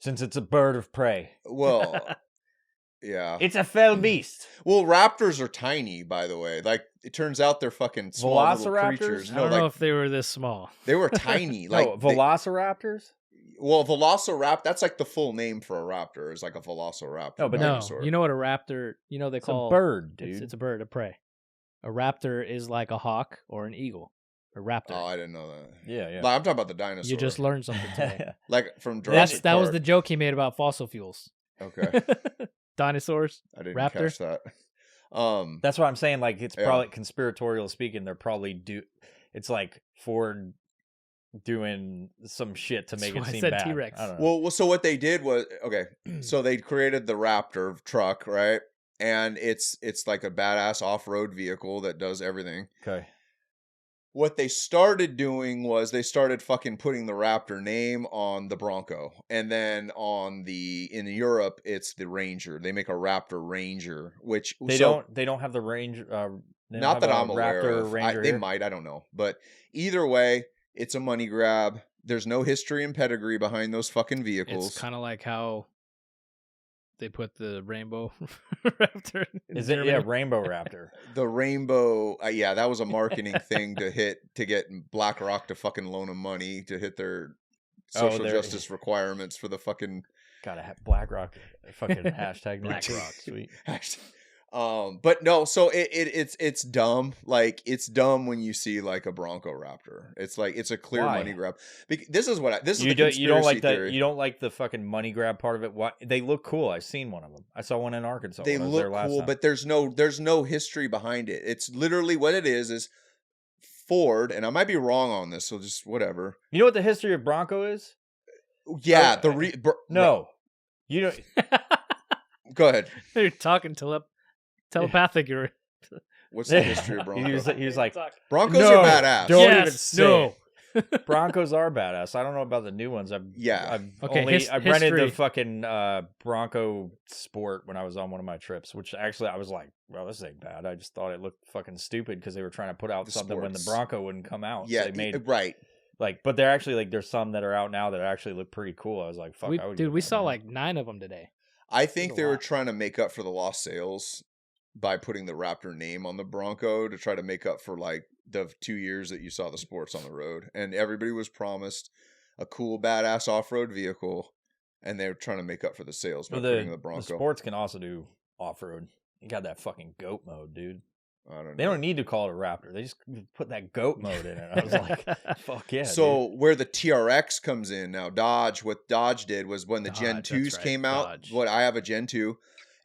S2: since it's a bird of prey.
S3: Well, yeah.
S2: It's a fell beast.
S3: Well, Raptors are tiny, by the way. Like, it turns out they're fucking small little
S2: Velociraptors?
S3: creatures.
S4: I
S3: No,
S4: don't know
S3: like,
S4: if they were this small.
S3: they were tiny. Like,
S2: No, Velociraptors.
S3: well, Velociraptor, that's like the full name for a raptor, is like a Velociraptor.
S2: No, but
S4: No,
S3: dinosaur.
S4: you know what a raptor? You know they
S2: It's
S4: call
S2: a bird, dude.
S4: It's a bird of prey. A raptor is like a hawk or an eagle. A raptor.
S3: Oh, I didn't know that.
S2: Yeah.
S3: Like, I'm talking about the dinosaur.
S4: You just learned something today.
S3: Like from Jurassic
S4: That was
S3: Park.
S4: the joke he made about fossil fuels.
S3: Okay,
S4: Dinosaurs.
S3: I didn't
S4: Raptor?
S3: catch that.
S2: That's what I'm saying. Like, it's
S3: Yeah.
S2: probably conspiratorial speaking. They're probably it's like Ford doing some shit to make
S4: That's
S2: it
S4: why I
S2: seem
S4: said
S2: bad.
S4: T-Rex.
S2: I don't know.
S3: Well, so what they did was so they created the Raptor truck, right? And it's like a badass off-road vehicle that does everything.
S2: Okay.
S3: What they started doing was they started fucking putting the Raptor name on the Bronco, and then in Europe it's the Ranger. They make a Raptor Ranger, which
S2: They don't have the range. They don't
S3: not
S2: have
S3: that
S2: a
S3: I'm aware
S2: Raptor
S3: of.
S2: Ranger
S3: They
S2: here?
S3: might, I don't know, but either way, it's a money grab. There's no history and pedigree behind those fucking vehicles.
S4: It's kind of like how they put the rainbow raptor. In
S2: Is it?
S4: Germany.
S2: Yeah, Rainbow Raptor.
S3: The rainbow, yeah, that was a marketing thing to get BlackRock to fucking loan them money to hit their social justice requirements for the fucking
S2: Gotta have BlackRock fucking hashtag
S4: BlackRock.
S2: Sweet.
S3: but no, so it's dumb. Like, it's dumb when you see like a Bronco Raptor. It's like it's a clear
S2: Why?
S3: money grab. This is the
S2: You
S3: conspiracy
S2: don't like that.
S3: theory.
S2: You don't like the fucking money grab part of it. Why? They look cool. I've seen one of them. I saw one in Arkansas.
S3: They
S2: when I was there
S3: look
S2: last
S3: cool,
S2: time.
S3: but there's no history behind it. It's literally what it is Ford, and I might be wrong on this, so just whatever.
S2: You know what the history of Bronco is?
S3: Yeah,
S2: No, you don't.
S3: Go ahead.
S4: You're talking telepathic. You're
S3: What's the history of Bronco?
S2: He was like,
S3: Broncos
S2: no,
S3: are badass.
S2: Don't
S4: Yes,
S2: even say
S4: no.
S2: it. Broncos are badass. I don't know about the new ones. I've
S4: Okay,
S2: I rented the
S4: history.
S2: fucking Bronco Sport when I was on one of my trips, which actually I was like, well, this ain't bad. I just thought it looked fucking stupid because they were trying to put out
S3: The
S2: something when the
S3: sports.
S2: Bronco wouldn't come out.
S3: Yeah,
S2: so they made
S3: right.
S2: like, but they're actually like there's some that are out now that actually look pretty cool. I was like, fuck, I would
S4: Dude,
S2: get
S4: we
S2: that,
S4: saw
S2: man.
S4: like 9 of them today.
S3: I think
S4: a
S3: they were
S4: lot.
S3: trying to make up for the lost sales by putting the Raptor name on the Bronco to try to make up for like the 2 years that you saw the sports on the road. And everybody was promised a cool, badass off-road vehicle, and they were trying to make up for the sales by
S2: Well,
S3: putting the
S2: the
S3: Bronco.
S2: sports can also do off road. You got that fucking goat mode, dude.
S3: I don't know.
S2: They don't need to call it a Raptor. They just put that goat mode in it. I was like, fuck yeah.
S3: So
S2: dude.
S3: where the TRX comes in now, what Dodge did was when the Gen
S4: Dodge,
S3: 2s
S4: that's right,
S3: came out.
S4: Dodge.
S3: What I have a Gen 2,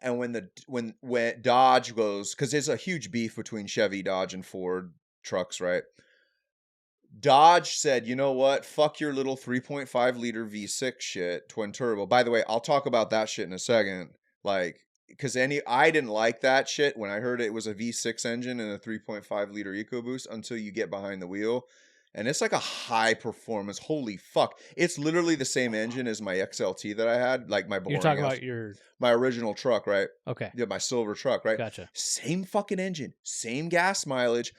S3: and when Dodge goes, because there's a huge beef between Chevy, Dodge, and Ford trucks, right? Dodge said, you know what? Fuck your little 3.5 liter V6 shit, twin turbo. By the way, I'll talk about that shit in a second. Like, because I didn't like that shit when I heard it was a V6 engine and a 3.5 liter EcoBoost until you get behind the wheel. And it's like a high performance. Holy fuck. It's literally the same engine as my XLT that I had. Like my boring
S4: You're talking
S3: ass-
S4: about your
S3: my original truck, right?
S4: okay,
S3: Yeah, my silver truck, right?
S4: gotcha.
S3: Same fucking engine, same gas mileage.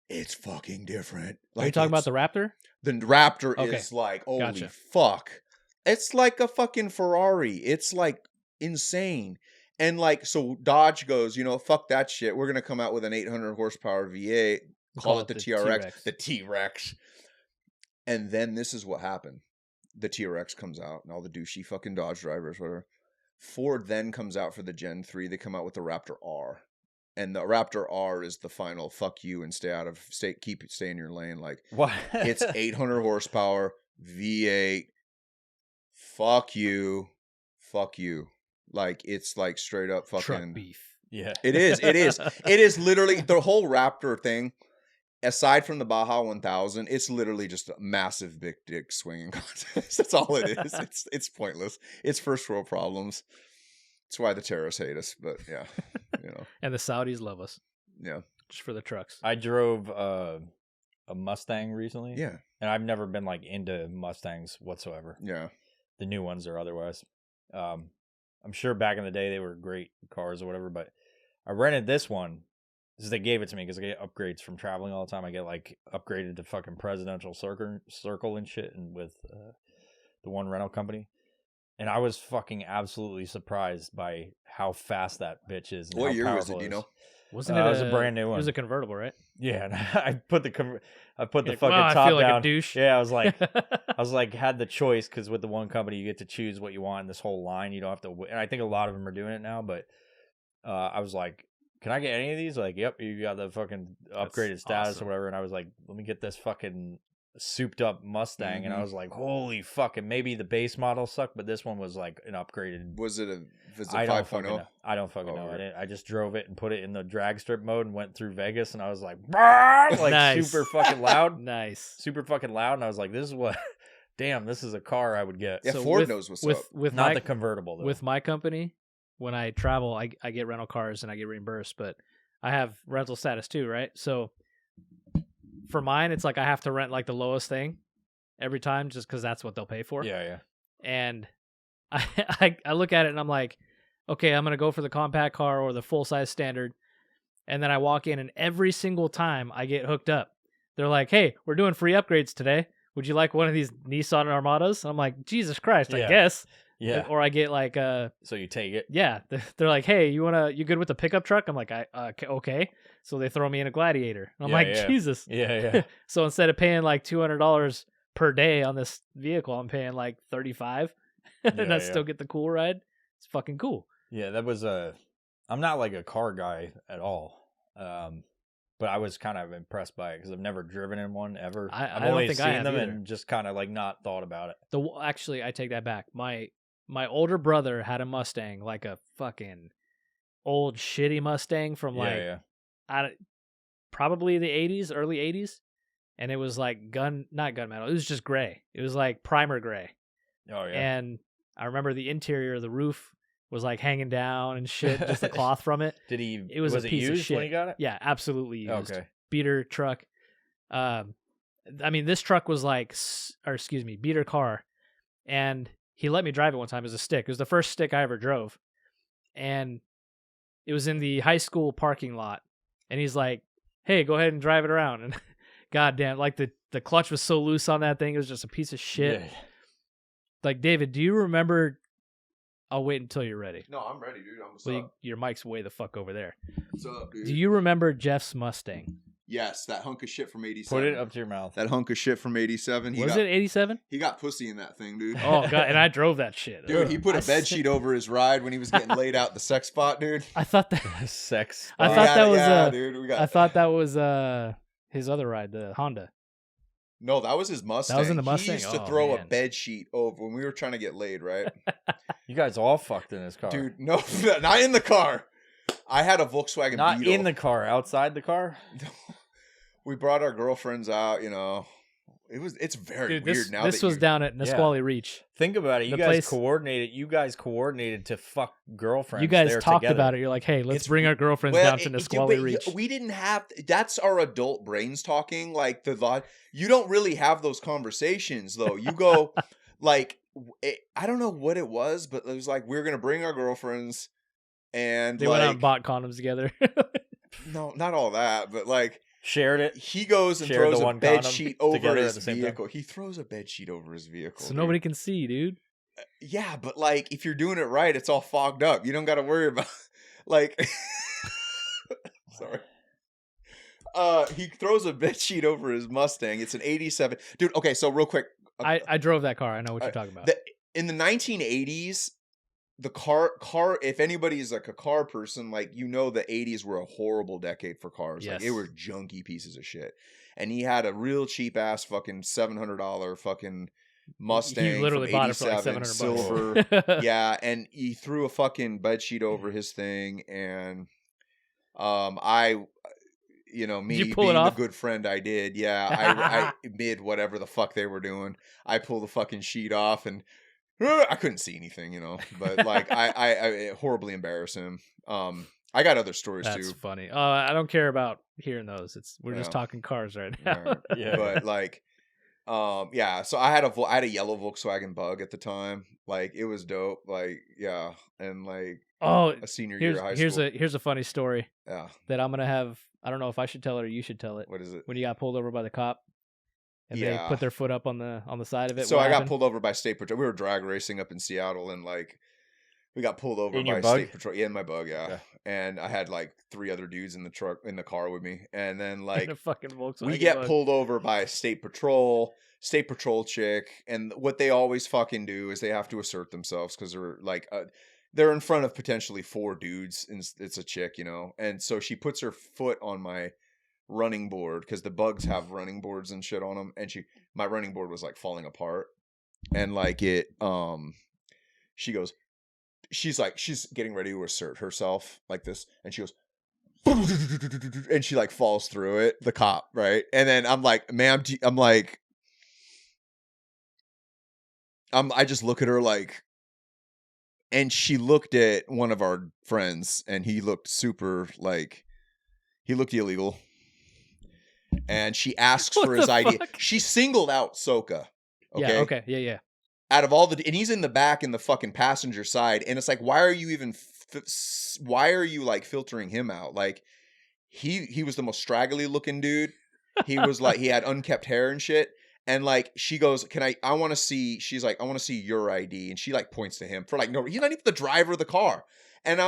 S3: It's fucking different.
S4: Are you talking about the Raptor?
S3: the Raptor
S4: Okay.
S3: is like, holy
S4: Gotcha.
S3: fuck. It's like a fucking Ferrari. It's like insane. And like, so Dodge goes, you know, fuck that shit. We're going to come out with an 800 horsepower V8. Call it the TRX. The T-Rex. And then this is what happened. The TRX comes out and all the douchey fucking Dodge drivers, whatever. Ford then comes out for the Gen 3. They come out with the Raptor R. And the Raptor R is the final fuck you and stay in your lane. Like,
S2: What?
S3: it's 800 horsepower, V8. Fuck you. Fuck you. Like, it's like straight up fucking.
S4: Truck beef.
S2: Yeah.
S3: It is. It is. It is literally the whole Raptor thing. Aside from the Baja 1000, it's literally just a massive big dick swinging contest. That's all it is. It's pointless. It's first world problems. That's why the terrorists hate us. But yeah, you know,
S4: And the Saudis love us
S3: yeah,
S4: just for the trucks.
S2: I drove a Mustang recently.
S3: yeah,
S2: And I've never been like into Mustangs whatsoever.
S3: yeah.
S2: The new ones or otherwise. I'm sure back in the day they were great cars or whatever, but I rented this one because they gave it to me because I get upgrades from traveling all the time. I get like upgraded to fucking presidential circle and shit, and with the one rental company. And I was fucking absolutely surprised by how fast that bitch is. And
S3: What
S2: how
S3: year was it?
S2: powerful
S3: Do you
S2: is.
S3: know?
S4: Wasn't
S2: it
S4: it
S2: was a brand new
S4: It was
S2: one.
S4: a convertible, right?
S2: Yeah, and I put the
S4: You're
S2: fucking
S4: like, wow, I
S2: top
S4: feel like
S2: down.
S4: a douche.
S2: Yeah, I was like, had the choice because with the one company you get to choose what you want in this whole line. You don't have to. And I think a lot of them are doing it now, but I was like, can I get any of these? Like, yep, you got the fucking upgraded status
S4: awesome.
S2: or whatever. And I was like, let me get this fucking souped up Mustang. And I
S3: Mhm.
S2: was like, holy fuck. And maybe the base model sucked, but this one was like an upgraded.
S3: Was it a
S2: I don't
S3: 5.0?
S2: fucking know. I don't fucking know.
S3: Okay.
S2: I just drove it and put it in the drag strip mode and went through Vegas. And I was like, like
S4: Nice.
S2: super fucking loud.
S4: Nice.
S2: Super fucking loud. And I was like, this is what, damn, this is a car I would get.
S3: Yeah,
S4: So
S3: Ford knows what's up.
S4: With
S2: Not
S4: my
S2: the convertible, though.
S4: with my company, when I travel, I get rental cars and I get reimbursed, but I have rental status too, right? So for mine, it's like I have to rent like the lowest thing every time just because that's what they'll pay for.
S2: yeah.
S4: And I look at it and I'm like, okay, I'm going to go for the compact car or the full-size standard. And then I walk in and every single time I get hooked up. They're like, hey, we're doing free upgrades today. Would you like one of these Nissan Armadas? And I'm like, Jesus Christ, I
S2: Yeah.
S4: guess.
S2: Yeah.
S4: Or I get like
S2: So you take it.
S4: yeah, they're like, hey, you good with the pickup truck? I'm like, okay. So they throw me in a Gladiator. I'm
S2: Yeah,
S4: like,
S2: yeah.
S4: Jesus.
S2: Yeah.
S4: So instead of paying like $200 per day on this vehicle, I'm paying like $35, and I
S2: Yeah,
S4: still get the cool ride. It's fucking cool.
S2: Yeah, that was I'm not like a car guy at all. But I was kind of impressed by it because I've never driven in one ever.
S4: I
S2: I've
S4: don't
S2: only
S4: think I
S2: seen
S4: have
S2: them
S4: either.
S2: and just kind of like not thought about it.
S4: Actually, I take that back. My older brother had a Mustang, like a fucking old shitty Mustang from like probably the 80s, early 80s, and it was like not gunmetal. It was just gray. It was like primer gray.
S2: Oh yeah.
S4: And I remember the interior, the roof was like hanging down and shit, just the cloth from it.
S2: Did he?
S4: It was a
S2: it
S4: piece of
S2: used
S4: shit.
S2: when he got it?
S4: Yeah, absolutely used.
S2: Okay.
S4: Beater truck. I mean, this truck was like, beater car, and he let me drive it one time as a stick. It was the first stick I ever drove, and it was in the high school parking lot. And he's like, "Hey, go ahead and drive it around." And goddamn, like the clutch was so loose on that thing, it was just a piece of shit.
S2: Yeah.
S4: Like, David, do you remember? I'll wait until you're ready.
S3: No, I'm ready, dude. What's
S4: Well,
S3: up?
S4: your mic's way the fuck over there.
S3: What's up, dude?
S4: Do you remember Jeff's Mustang?
S3: Yes, that hunk of shit from '87.
S2: Put it up to your mouth.
S3: That hunk of shit from '87.
S4: Was it 87?
S3: He got pussy in that thing, dude.
S4: Oh god, and I drove that shit.
S3: Dude, he put
S4: I
S3: a bed sheet over his ride when he was getting laid out the sex spot, dude.
S4: I thought that
S2: Sex.
S4: I thought that was
S3: dude. We got.
S4: I thought that was his other ride, the Honda.
S3: No, that was his Mustang.
S4: That was in the Mustang?
S3: He used to
S4: Oh,
S3: throw a
S4: man.
S3: bed sheet over when we were trying to get laid, right?
S2: You guys all fucked in his car.
S3: Dude, no, not in the car. I had a Volkswagen
S2: Not
S3: Beetle.
S2: in the car, outside the car.
S3: We brought our girlfriends out, you know. It's very
S4: Dude,
S3: weird now.
S4: this
S3: that
S4: was
S3: you,
S4: down at Nisqually Reach.
S2: Think about it. You
S4: The
S2: guys
S4: place-
S2: coordinated. You guys coordinated to fuck girlfriends.
S4: You guys
S2: there
S4: talked
S2: together.
S4: about it. You're like, hey, let's
S3: It's-
S4: bring our girlfriends
S3: Well,
S4: down to
S3: it-
S4: Nisqually
S3: but
S4: Reach.
S3: We didn't have. That's our adult brains talking. Like the lot. You don't really have those conversations though. You go like I don't know what it was, but it was like we're gonna bring our girlfriends, and
S4: They
S3: like
S4: went out and bought condoms together.
S3: no, not all that, but like
S2: Shared it.
S3: he goes and
S2: Share
S3: throws
S2: the
S3: a
S2: one
S3: bed
S2: condom
S3: sheet over
S2: together at
S3: his
S2: the same time.
S3: vehicle. He throws a bed sheet over his vehicle,
S4: So
S3: dude.
S4: nobody can see, dude.
S3: Yeah, but like if you're doing it right, it's all fogged up. You don't got to worry about like. Sorry. He throws a bed sheet over his Mustang. It's an '87, dude. Okay, so real quick,
S4: I drove that car. I know what you're talking about.
S3: in the 1980s, the car. If anybody's like a car person, like you know, the '80s were a horrible decade for cars. Like
S4: Yes.
S3: they were junky pieces of shit. And he had a real cheap ass fucking $700 fucking Mustang.
S4: He literally
S3: from
S4: bought it for like
S3: 87,
S4: $700.
S3: silver. Yeah, and he threw a fucking bed sheet over his thing, and I, you know, me
S4: Did you pull it
S3: being the
S4: off?
S3: good friend I did, yeah, I mid whatever the fuck they were doing, I pulled the fucking sheet off, and I couldn't see anything, you know, but like I horribly embarrassed him. I got other stories
S4: That's
S3: too,
S4: funny. I don't care about hearing those. We're just
S3: Yeah.
S4: talking cars right now.
S3: Right.
S2: Yeah.
S3: but like, yeah. So I had a yellow Volkswagen Bug at the time. Like it was dope. Like yeah, and like
S4: Oh,
S3: a senior year of high school.
S4: here's a funny story
S3: Yeah.
S4: that I'm gonna have. I don't know if I should tell it or you should tell it.
S3: What is it?
S4: When you got pulled over by the cop, and they
S3: Yeah.
S4: put their foot up on the side of it.
S3: So
S4: what
S3: I got
S4: happened?
S3: pulled over by state patrol. We were drag racing up in Seattle, and like we got pulled over
S2: In
S3: by
S2: your Bug?
S3: state patrol. Yeah, in my Bug. Yeah.
S2: Yeah.
S3: And I had like 3 other dudes in the car with me, and then
S4: in
S3: like
S4: a fucking Volkswagen.
S3: we get
S4: Bug.
S3: pulled over by a state patrol chick, and what they always fucking do is they have to assert themselves because they're like they're in front of potentially 4 dudes, and it's a chick, you know. And so she puts her foot on my running board because the bugs have running boards and shit on them, and my running board was like falling apart, and like it she's getting ready to assert herself like this, and she goes and she like falls through it, the cop, right? And then I'm like, ma'am, I just look at her like, and she looked at one of our friends, and he looked super like, he looked illegal. And she asks for his ID. She singled out Soka. Okay.
S4: Yeah. Okay. Yeah. Yeah.
S3: Out of all and he's in the back in the fucking passenger side, and it's like, why are you even? Why are you like filtering him out? Like, he was the most straggly looking dude. He was like, he had unkept hair and shit. And like, she goes, I want to see. She's like, I want to see your ID, and she like points to him for like, no, he's not even the driver of the car. And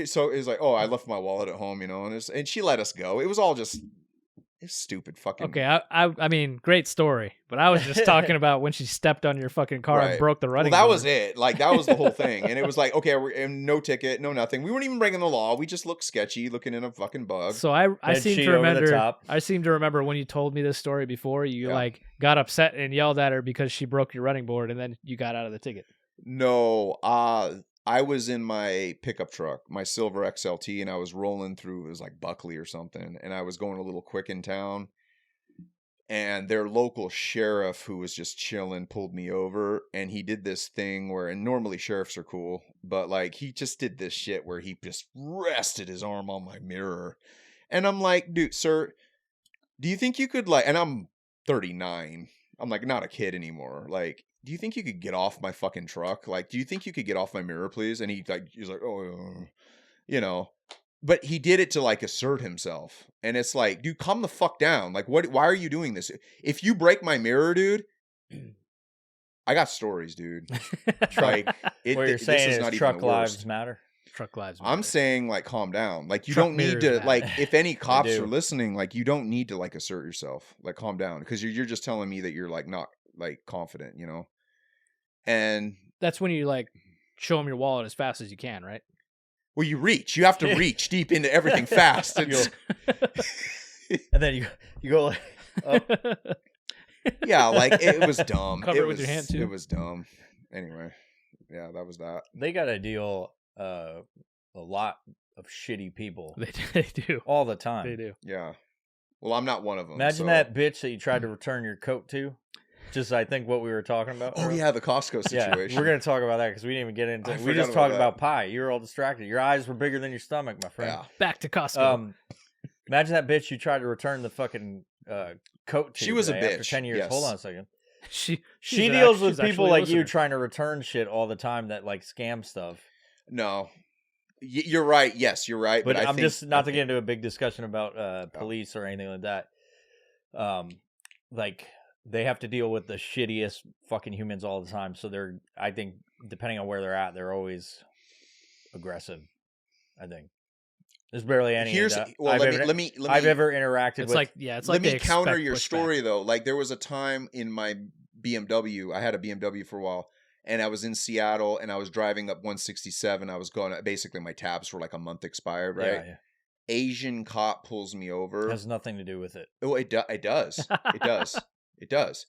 S3: so it's like, oh, I left my wallet at home, you know, and she let us go. It was all just. It's stupid fucking.
S4: Okay, I mean, great story, but I was just talking about when she stepped on your fucking car and broke the running.
S3: Well, that
S4: board.
S3: was it. Like, that was the whole thing, and it was like, okay, no ticket, no nothing. We weren't even breaking the law. We just looked sketchy, looking in a fucking bug.
S4: So I seem to remember. I seem to remember when you told me this story before. You like got upset and yelled at her because she broke your running board, and then you got out of the ticket.
S3: No, I was in my pickup truck, my silver XLT, and I was rolling through, it was like Buckley or something, and I was going a little quick in town, and their local sheriff, who was just chilling, pulled me over, and he did this thing where, and normally sheriffs are cool, but like, he just did this shit where he just rested his arm on my mirror, and I'm like, dude, sir, do you think you could like, and I'm 39, I'm like not a kid anymore, like, do you think you could get off my fucking truck? Like, do you think you could get off my mirror, please? And he's like, oh, you know, but he did it to like assert himself. And it's like, dude, calm the fuck down. Like, why are you doing this? If you break my mirror, dude, I got stories, dude. Like,
S2: what you're saying is truck lives matter.
S4: Truck lives matter.
S3: I'm saying like, calm down. Like, you don't need to like, if any cops are listening, like, you don't need to like assert yourself. Like, calm down, because you're just telling me that you're like not like confident, you know. And
S4: that's when you like show them your wallet as fast as you can, right?
S3: Well, you have to reach deep into everything fast. And
S2: then you go like, oh.
S3: Yeah, like it was dumb.
S4: Cover it with your hand too.
S3: It was dumb. Anyway, yeah, that was that.
S2: They got to deal a lot of shitty people.
S4: They do
S2: all the time.
S4: They do.
S3: Yeah. Well, I'm not one of them.
S2: Imagine that bitch that you tried to return your coat to. Just, I think, what we were talking about.
S3: Oh, yeah, the Costco situation.
S2: Yeah, we're going to talk about that because we didn't even get into it. We just talked about pie. You were all distracted. Your eyes were bigger than your stomach, my friend.
S3: Yeah.
S4: Back to Costco.
S2: Imagine that bitch you tried to return the fucking coat to.
S3: She was a bitch.
S2: After 10 years. Yes. Hold on a second.
S4: She
S2: deals with people like you trying to return shit all the time that, like, scam stuff.
S3: No. You're right. Yes, you're right.
S2: But I'm just, not to get into a big discussion about police or anything like that. Like... They have to deal with the shittiest fucking humans all the time. So they're, I think, depending on where they're at, they're always aggressive. I think there's barely any. I've ever interacted with.
S4: It's
S3: let me counter your story though. Like, there was a time in my BMW. I had a BMW for a while, and I was in Seattle, and I was driving up 167. I was going. Basically, my tabs were like a month expired, right?
S2: Yeah.
S3: Asian cop pulls me over.
S2: It has nothing to do with it.
S3: Oh, it does. It does. It does.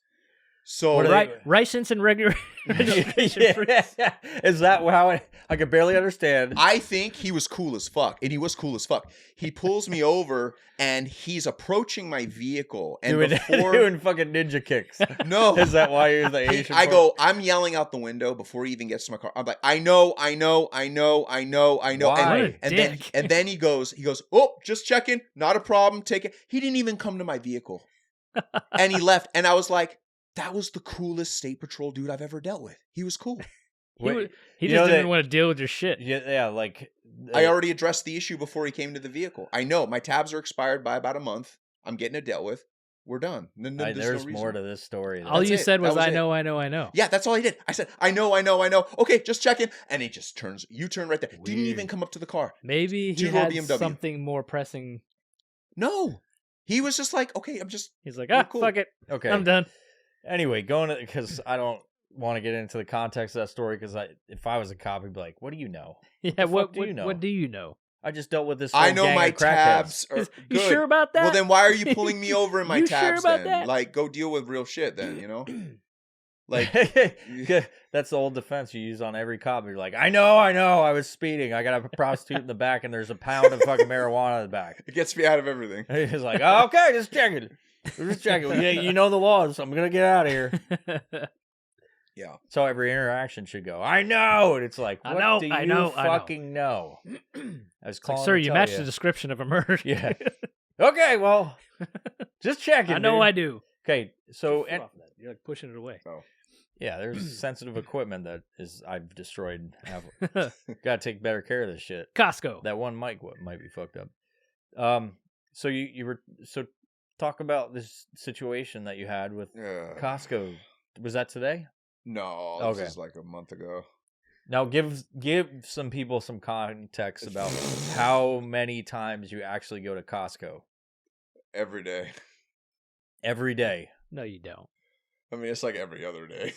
S3: So
S4: license and regular.
S2: Yeah. Is that how I could barely understand?
S3: I think he was cool as fuck, and he was cool as fuck. He pulls me over, and he's approaching my vehicle, and
S2: doing fucking ninja kicks.
S3: No,
S2: is that why you're the Asian?
S3: I'm yelling out the window before he even gets to my car. I'm like, I know.
S2: Why?
S3: And then he goes, oh, just checking, not a problem. Take it. He didn't even come to my vehicle. And he left, and I was like, that was the coolest state patrol dude I've ever dealt with. He was cool.
S4: He just didn't want to deal with your shit.
S2: Yeah, like...
S3: I already addressed the issue before he came to the vehicle. I know, my tabs are expired by about a month. I'm getting it dealt with. We're done.
S2: There's more to this story.
S4: All you said was, I know.
S3: Yeah, that's all I did. I said, I know. Okay, just checking. And he just turns, U-turn right there. Weird. Didn't even come up to the car.
S4: Maybe he had something more pressing.
S3: No. He was just like, okay, he's like,
S4: cool. Fuck it.
S2: Okay.
S4: I'm done.
S2: Anyway, because I don't want to get into the context of that story because if I was a cop, I'd be like, "What do you know?
S4: Yeah,
S2: what do you know?
S4: What do you know?
S2: I just dealt with this.
S3: I
S2: whole
S3: know
S2: gang
S3: my
S2: of crackheads."
S3: tabs are
S4: You
S3: good.
S4: sure about that?
S3: Well, then why are you pulling me over in my
S4: You
S3: tabs
S4: sure about
S3: then?
S4: that?
S3: Like, go deal with real shit then, you know? Like,
S2: That's the old defense you use on every cop. You're like, I know, I was speeding. I got a prostitute in the back, and there's a pound of fucking marijuana in the back.
S3: it gets me out of everything.
S2: He's like, oh, okay, just checking. Just checking. Yeah, you know the laws. I'm gonna get out of here.
S3: Yeah.
S2: So every interaction should go, I know. And it's like, what do you fucking know? I was calling.
S4: Sir,
S2: to
S4: you
S2: tell
S4: matched
S2: you.
S4: the description of a murder.
S2: Yeah. Okay, well, just checking.
S4: I know
S2: dude.
S4: I do.
S2: Okay, so
S4: Get your foot off of that. You're like pushing it away.
S3: Oh.
S2: yeah, there's sensitive equipment that I've destroyed. Got to take better care of this shit.
S4: Costco.
S2: That one mic might be fucked up. So you were talk about this situation that you had with Costco. Was that today?
S3: No, this
S2: Okay.
S3: is like a month ago.
S2: Now give some people some context about how many times you actually go to Costco
S3: Every day.
S2: every day.
S4: No, you don't.
S3: I mean, it's like every other day.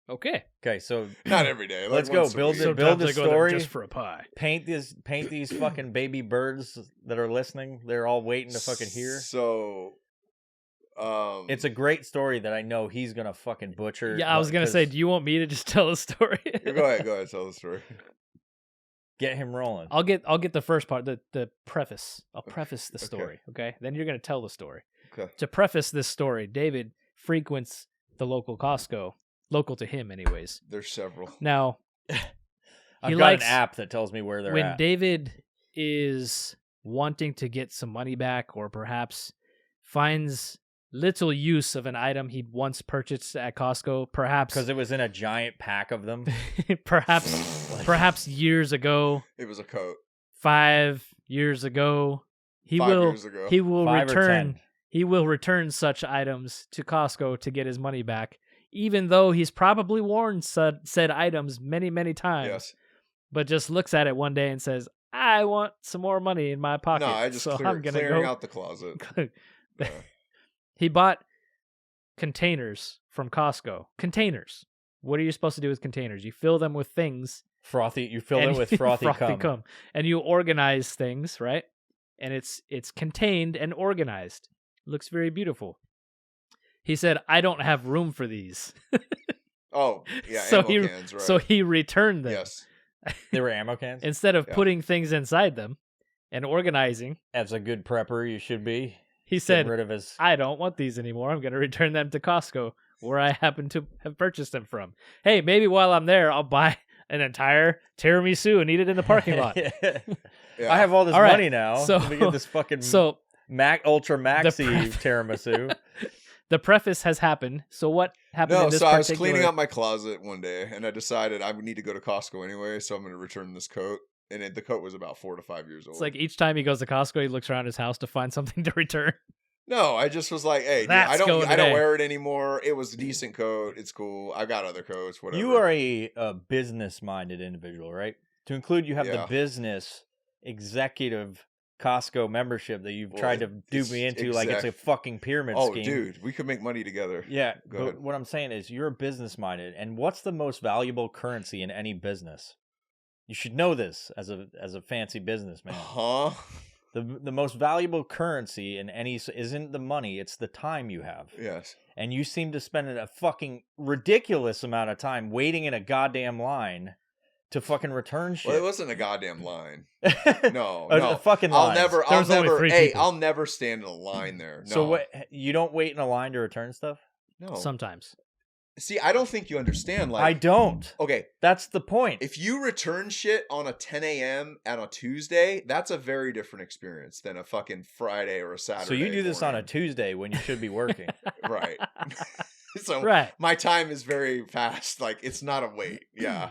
S4: Okay.
S2: Okay, so
S3: Not every day. Like
S2: Let's go.
S3: once a
S2: Build
S3: week.
S2: it.
S4: Sometimes
S2: the
S4: I go there
S2: story.
S4: just for a pie.
S2: paint these fucking baby birds that are listening. They're all waiting to fucking hear.
S3: So,
S2: It's a great story that I know he's gonna fucking butcher.
S4: Yeah, I was gonna say, do you want me to just tell the story?
S3: Go ahead, tell the story.
S2: get him rolling.
S4: I'll get the first part, the preface. I'll preface the
S3: Okay.
S4: story, okay? Then you're gonna tell the story.
S3: Okay.
S4: To preface this story, David frequents the local Costco, local to him, anyways.
S3: There's several.
S4: Now,
S2: I've
S4: he
S2: got
S4: likes-
S2: an app that tells me where they're
S4: when
S2: at.
S4: David is wanting to get some money back, or perhaps finds little use of an item he'd once purchased at Costco, perhaps
S2: Because it was in a giant pack of them.
S4: perhaps years ago,
S3: It was a coat.
S4: 5 years ago,
S3: 5 years ago.
S4: he will
S2: 5 or
S4: return
S2: 10.
S4: he will return such items to Costco to get his money back, even though he's probably worn said items many times.
S3: Yes.
S4: But just looks at it one day and says, I want some more money in my pocket.
S3: No, I just
S4: so I'm gonna
S3: clearing
S4: go.
S3: out the closet. Yeah.
S4: He bought containers from Costco. Containers. What are you supposed to do with containers? You fill them with things.
S2: Frothy. You fill
S4: and
S2: it with frothy cum.
S4: And you organize things, right? And it's contained and organized. Looks very beautiful. He said, I don't have room for these.
S3: Oh, yeah,
S4: So
S3: ammo cans, right.
S4: So he returned them.
S3: Yes.
S2: They were ammo cans.
S4: Instead of
S3: Yeah.
S4: putting things inside them and organizing,
S2: As a good prepper, you should be.
S4: he
S2: Getting
S4: said,
S2: rid of his.
S4: I don't want these anymore. I'm going to return them to Costco, where I happen to have purchased them from. Hey, maybe while I'm there, I'll buy an entire tiramisu and eat it in the parking lot.
S3: Yeah.
S2: I have all this
S4: All right,
S2: money now.
S4: so-
S2: Let me get this fucking
S4: So
S2: Ultra Maxi
S4: pref-
S2: tiramisu.
S4: the preface has happened. So what happened
S3: No,
S4: in this
S3: so I was
S4: particular...
S3: cleaning out my closet one day, and I decided I would need to go to Costco anyway, so I'm going to return this coat. And the coat was about 4 to 5 years old.
S4: It's like each time he goes to Costco, he looks around his house to find something to return.
S3: No, I just was like, hey, dude,
S4: That's
S3: I
S4: going
S3: don't
S4: today.
S3: wear it anymore. It was a decent coat. It's cool. I got other coats. Whatever.
S2: You are a business-minded individual, right? To include, you have
S3: Yeah.
S2: the business executive Costco membership that you've
S3: Well,
S2: tried to dupe
S3: it's
S2: me into like it's a fucking pyramid
S3: Oh,
S2: scheme.
S3: dude, we could make money together.
S2: Yeah,
S3: Go
S2: but
S3: ahead.
S2: what I'm saying is you're business-minded, and what's the most valuable currency in any business? You should know this as a fancy businessman.
S3: Huh?
S2: The most valuable currency in any isn't the money, it's the time you have.
S3: Yes.
S2: And you seem to spend a fucking ridiculous amount of time waiting in a goddamn line to fucking return shit.
S3: Well, it wasn't a goddamn line. No,
S2: A
S3: no.
S2: fucking
S3: I'll
S2: line.
S3: never.
S4: There was only 3 people.
S3: I'll never stand in a line there. No.
S2: So what? You don't wait in a line to return stuff?
S3: No.
S4: Sometimes.
S3: See, I don't think you understand. Like,
S2: I don't.
S3: okay,
S2: That's the point.
S3: if you return shit on a 10 a.m. on a Tuesday, that's a very different experience than a fucking Friday or a Saturday.
S2: So you do this on a
S3: morning.
S2: Tuesday when you should be working.
S3: Right. So
S4: Right.
S3: my time is very fast. Like, it's not a wait. Yeah.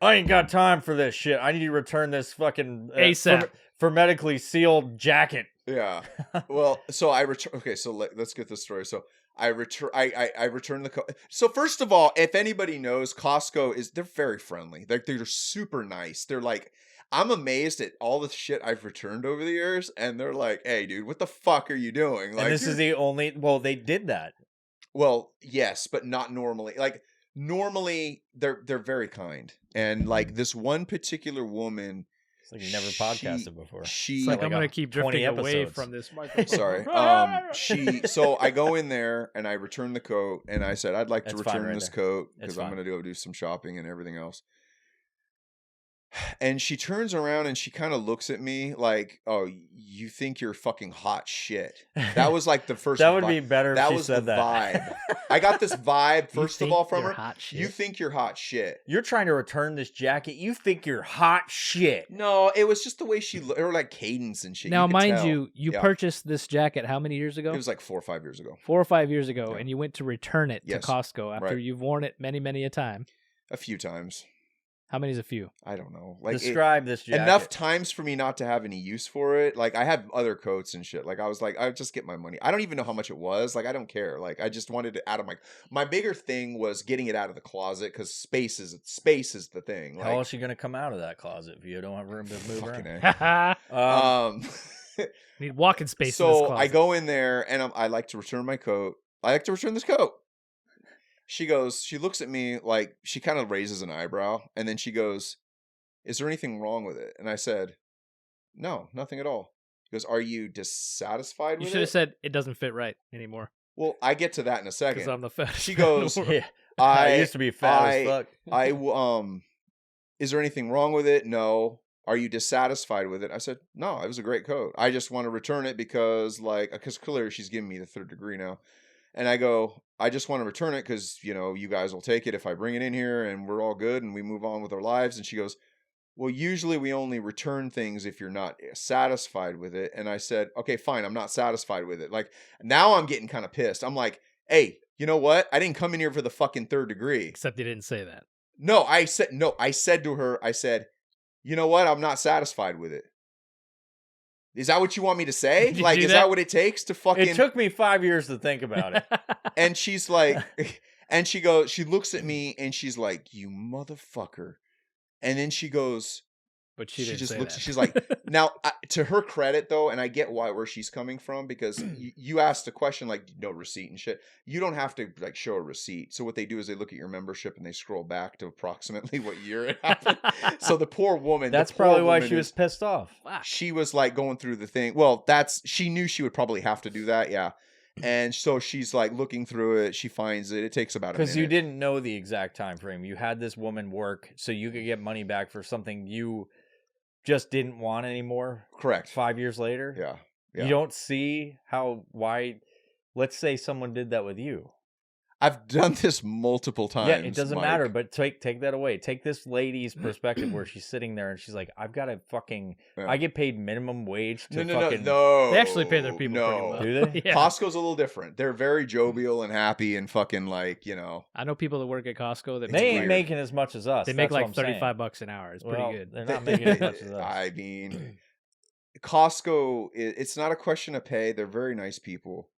S2: I ain't got time for this shit. I need to return this fucking
S4: ASAP.
S2: hermetically sealed jacket.
S3: Yeah. Well, so I return. Okay, so let's get this story. So I return. I return the. So first of all, if anybody knows, Costco they're very friendly. Like they're super nice. They're like, I'm amazed at all the shit I've returned over the years, and they're like, hey, dude, what the fuck are you doing? Like,
S2: And this is the only. Well, they did that.
S3: Well, yes, but not normally. Like normally they're very kind. And like this one particular woman,
S2: It's like you never podcasted before.
S3: She
S4: It's like
S2: like
S4: I'm gonna
S2: a
S4: keep
S2: 20
S4: drifting away
S2: episodes.
S4: from this microphone.
S3: sorry. So I go in there and I return the coat and I said I'd like to
S2: That's fine
S3: return
S2: right
S3: this
S2: there.
S3: coat
S2: It's
S3: because I'm
S2: fine.
S3: going to go do some shopping and everything else. And she turns around and she kind of looks at me like, "Oh, you think you're fucking hot shit." That was like the first.
S2: That would be better if
S3: That
S2: she
S3: was
S2: said
S3: the
S2: that.
S3: vibe. I got this vibe
S4: You
S3: first of
S4: think
S3: all from
S4: you're
S3: her.
S4: hot shit?
S3: You think you're hot shit.
S2: You're trying to return this jacket. You think you're hot shit.
S3: No, it was just the way she or like cadence and shit.
S4: Now,
S3: you could
S4: mind
S3: tell.
S4: you
S3: Yeah.
S4: purchased this jacket how many years ago?
S3: It was like 4 or 5 years ago.
S4: 4 or 5 years ago,
S3: Yeah.
S4: and you went to return it
S3: Yes.
S4: to Costco after
S3: Right.
S4: you've worn it many, many a time.
S3: A few times.
S4: How many is a few?
S3: I don't know. Like
S2: Describe this jacket.
S3: enough times for me not to have any use for it. Like I had other coats and shit. Like I was like, I just get my money. I don't even know how much it was. Like I don't care. Like I just wanted it out of my bigger thing was getting it out of the closet because space is the thing.
S2: How
S3: Like
S2: else you going to come out of that closet if you don't have room to move
S3: fucking
S2: around?
S3: A.
S4: Need walking space in this
S3: So
S4: closet.
S3: I go in there and I like to return my coat. I like to return this coat. She looks at me like she kind of raises an eyebrow and then she goes, "Is there anything wrong with it?" And I said, "No, nothing at all." She goes, "Are you dissatisfied
S4: You
S3: with
S4: should have
S3: it?"
S4: said it doesn't fit right anymore.
S3: Well, I get to that in a
S4: Because
S3: second.
S4: I'm the fattest.
S3: She
S4: man in the
S3: goes,
S4: world.
S2: Yeah. I used to be fat as fuck.
S3: Is there anything wrong with it? No. Are you dissatisfied with it? I said, "No, it was a great coat. I just want to return it because clearly she's giving me the third degree now." And I go, "I just want to return it because, you guys will take it if I bring it in here and we're all good and we move on with our lives." And she goes, "Well, usually we only return things if you're not satisfied with it." And I said, "Okay, fine. I'm not satisfied with it." Like now I'm getting kind of pissed. I'm like, "Hey, you know what? I didn't come in here for the fucking third degree."
S4: Except you didn't say that.
S3: No, I said to her, "You know what? I'm not satisfied with it." Is that what you want me to say?
S4: Did you
S3: Like,
S4: do
S3: is
S4: that?
S3: that what it takes to fucking?
S2: It took me 5 years to think about it.
S3: And she's like, and she goes, she looks at me and she's like, "You motherfucker." And then she goes,
S4: But she didn't
S3: just
S4: say
S3: looks,
S4: that.
S3: she's like, now to her credit though, and I get where she's coming from because you asked a question like no receipt and shit. You don't have to like show a receipt. So what they do is they look at your membership and they scroll back to approximately what year it happened. So the poor woman,
S2: That's
S3: the poor
S2: probably why
S3: woman
S2: she was pissed off.
S4: Fuck.
S3: she was like going through the thing. Well, she knew she would probably have to do that. Yeah. And so she's like looking through it. She finds it. It takes about a minute.
S2: Because you didn't know the exact time frame. You had this woman work so you could get money back for something you just didn't want anymore.
S3: Correct.
S2: 5 years later.
S3: Yeah.
S2: You don't see why. Let's say someone did that with you.
S3: I've done this multiple times.
S2: Yeah, it doesn't
S3: Mike.
S2: matter. But take that away. Take this lady's perspective where she's sitting there and she's like, "I've got to fucking.
S3: Yeah.
S2: I get paid minimum wage to
S3: No.
S2: fucking."
S3: No.
S4: They actually pay their people
S3: no.
S4: pretty well.
S2: Do they?
S4: Yeah.
S3: Costco's a little different. They're very jovial and happy and fucking like,
S4: I know people that work at Costco that
S2: They ain't
S3: weird.
S2: making as much as us.
S4: they make
S2: That's what
S4: like
S2: I'm saying.
S4: $35 an hour. It's
S2: Well,
S4: pretty good.
S2: They're not making as much as us.
S3: I mean, Costco, it's not a question of pay. They're very nice people.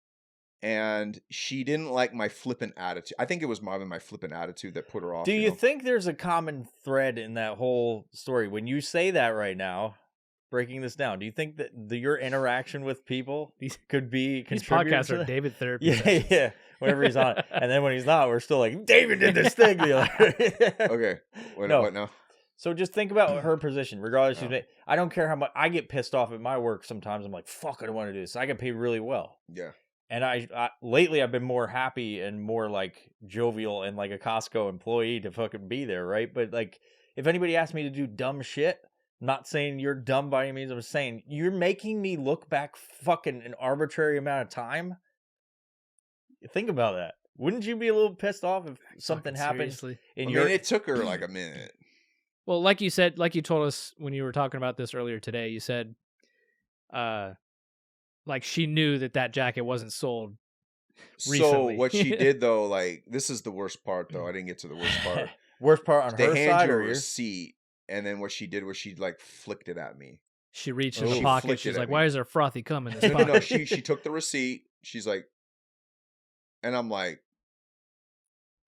S3: And she didn't like my flippant attitude. I think it was my flippant attitude that put her off.
S2: Do you
S3: know?
S2: think there's a common thread in that whole story? When you say that right now, breaking this down, do you think that your interaction with people could be
S4: These
S2: contributing
S4: podcasts
S2: to
S4: are
S2: that?
S4: David therapy.
S2: Yeah,
S4: sessions.
S2: yeah. Whenever he's on it. And then when he's not, we're still like, David did this thing the other.
S3: Okay. What now?
S2: So just think about her position, regardless.
S3: Oh.
S2: I don't care how much I get pissed off at my work. Sometimes I'm like, fuck, I don't want to do this. I get paid really well.
S3: Yeah.
S2: And I lately I've been more happy and more like jovial and like a Costco employee to fucking be there, right? But like, if anybody asks me to do dumb shit, I'm not saying you're dumb by any means. I'm saying you're making me look back fucking an arbitrary amount of time. Think about that. Wouldn't you be a little pissed off if something
S4: Fucking
S2: happened
S4: seriously.
S2: in
S3: I
S2: your?
S3: mean, it took her like a minute.
S4: Well, like you said, like you told us when you were talking about this earlier today, you said, like she knew that jacket wasn't sold recently.
S3: So what she did though, like this is the worst part though. I didn't get to the worst part.
S2: Worst part on
S3: They
S2: her
S3: hand
S2: side
S3: you a
S2: or yours?
S3: receipt, and then what she did was she like flicked it at me.
S4: She reached in
S2: Oh.
S4: the
S2: She
S4: pocket.
S3: flicked
S4: She's
S3: it at
S4: like,
S3: me.
S4: "Why is there frothy cum in this
S3: No,
S4: pocket?"
S3: no. She took the receipt. She's like, and I'm like,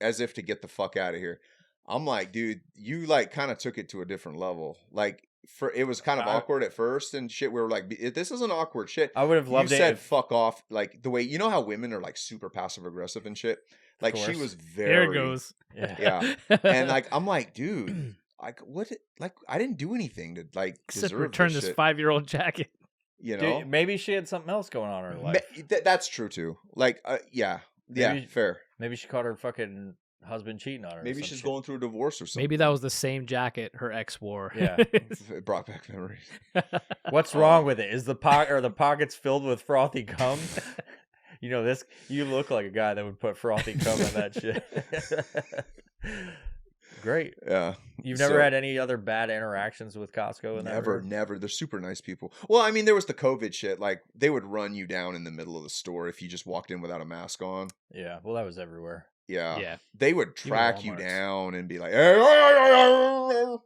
S3: as if to get the fuck out of here. I'm like, dude, you like kind of took it to a different level. Like it was kind of awkward at first and shit. We were like, this isn't awkward shit.
S2: I would have loved
S3: you
S2: it.
S3: said
S2: If,
S3: fuck off, like the way you know how women are like super passive aggressive and shit. Like she
S2: course.
S3: was very.
S4: There it goes.
S3: Yeah, and like I'm like, dude, like what? Like I didn't do anything to like
S4: Except
S3: deserve
S4: return this
S3: shit,
S4: 5-year-old jacket.
S3: You know,
S2: dude, maybe she had something else going on in her life.
S3: That's true too. Like, yeah, fair.
S2: Maybe she caught her fucking husband cheating on her.
S3: Maybe she's going through a divorce or something.
S4: Maybe that was the same jacket her ex wore.
S2: Yeah.
S3: It brought back memories.
S2: What's wrong with it? Is the the pockets filled with frothy cum? You know this. You look like a guy that would put frothy cum in that shit. Great.
S3: Yeah.
S2: You've never had any other bad interactions with Costco?
S3: Never. They're super nice people. Well, I mean, there was the COVID shit. Like, they would run you down in the middle of the store if you just walked in without a mask on.
S2: Yeah. Well, that was everywhere.
S3: Yeah.
S4: Yeah.
S3: They would track you
S4: Walmarts.
S3: down and be like, hey.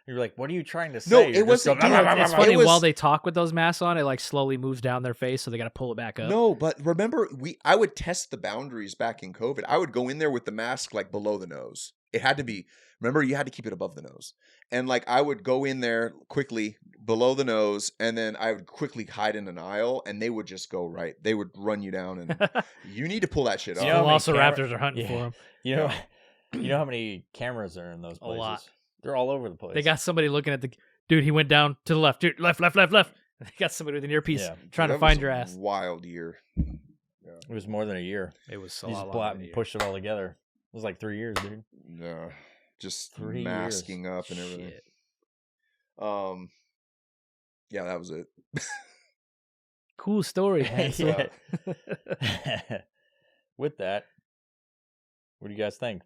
S2: You're like, what are you trying to say?
S3: No,
S2: You're
S3: it wasn't.
S2: just going,
S4: It's funny,
S3: It was-
S4: while they talk with those masks on, it like slowly moves down their face, so they got to pull it back up.
S3: No, but remember, I would test the boundaries back in COVID. I would go in there with the mask like below the nose. It had to be. Remember, you had to keep it above the nose, and like I would go in there quickly below the nose, and then I would quickly hide in an aisle, and they would just go right. They would run you down, and you need to pull that shit off.
S2: You know how many
S4: Velociraptors are hunting for them.
S2: You know how many cameras are in those places?
S4: A lot.
S2: They're all over the place.
S4: They got somebody looking at the dude. He went down to the left. Dude, left. They got somebody with an earpiece
S2: Yeah.
S4: trying
S3: That
S4: to find
S3: was
S4: your
S3: a
S4: ass.
S3: Wild year.
S2: It was more than a year.
S4: It was so
S2: You just
S4: long.
S2: pushed it all together. It was like 3 years, dude.
S3: Yeah, just
S2: 3
S3: masking
S2: years.
S3: up and everything.
S4: Shit.
S3: Yeah, that was it.
S4: Cool story, man.
S2: Yeah. With that, what do you guys think?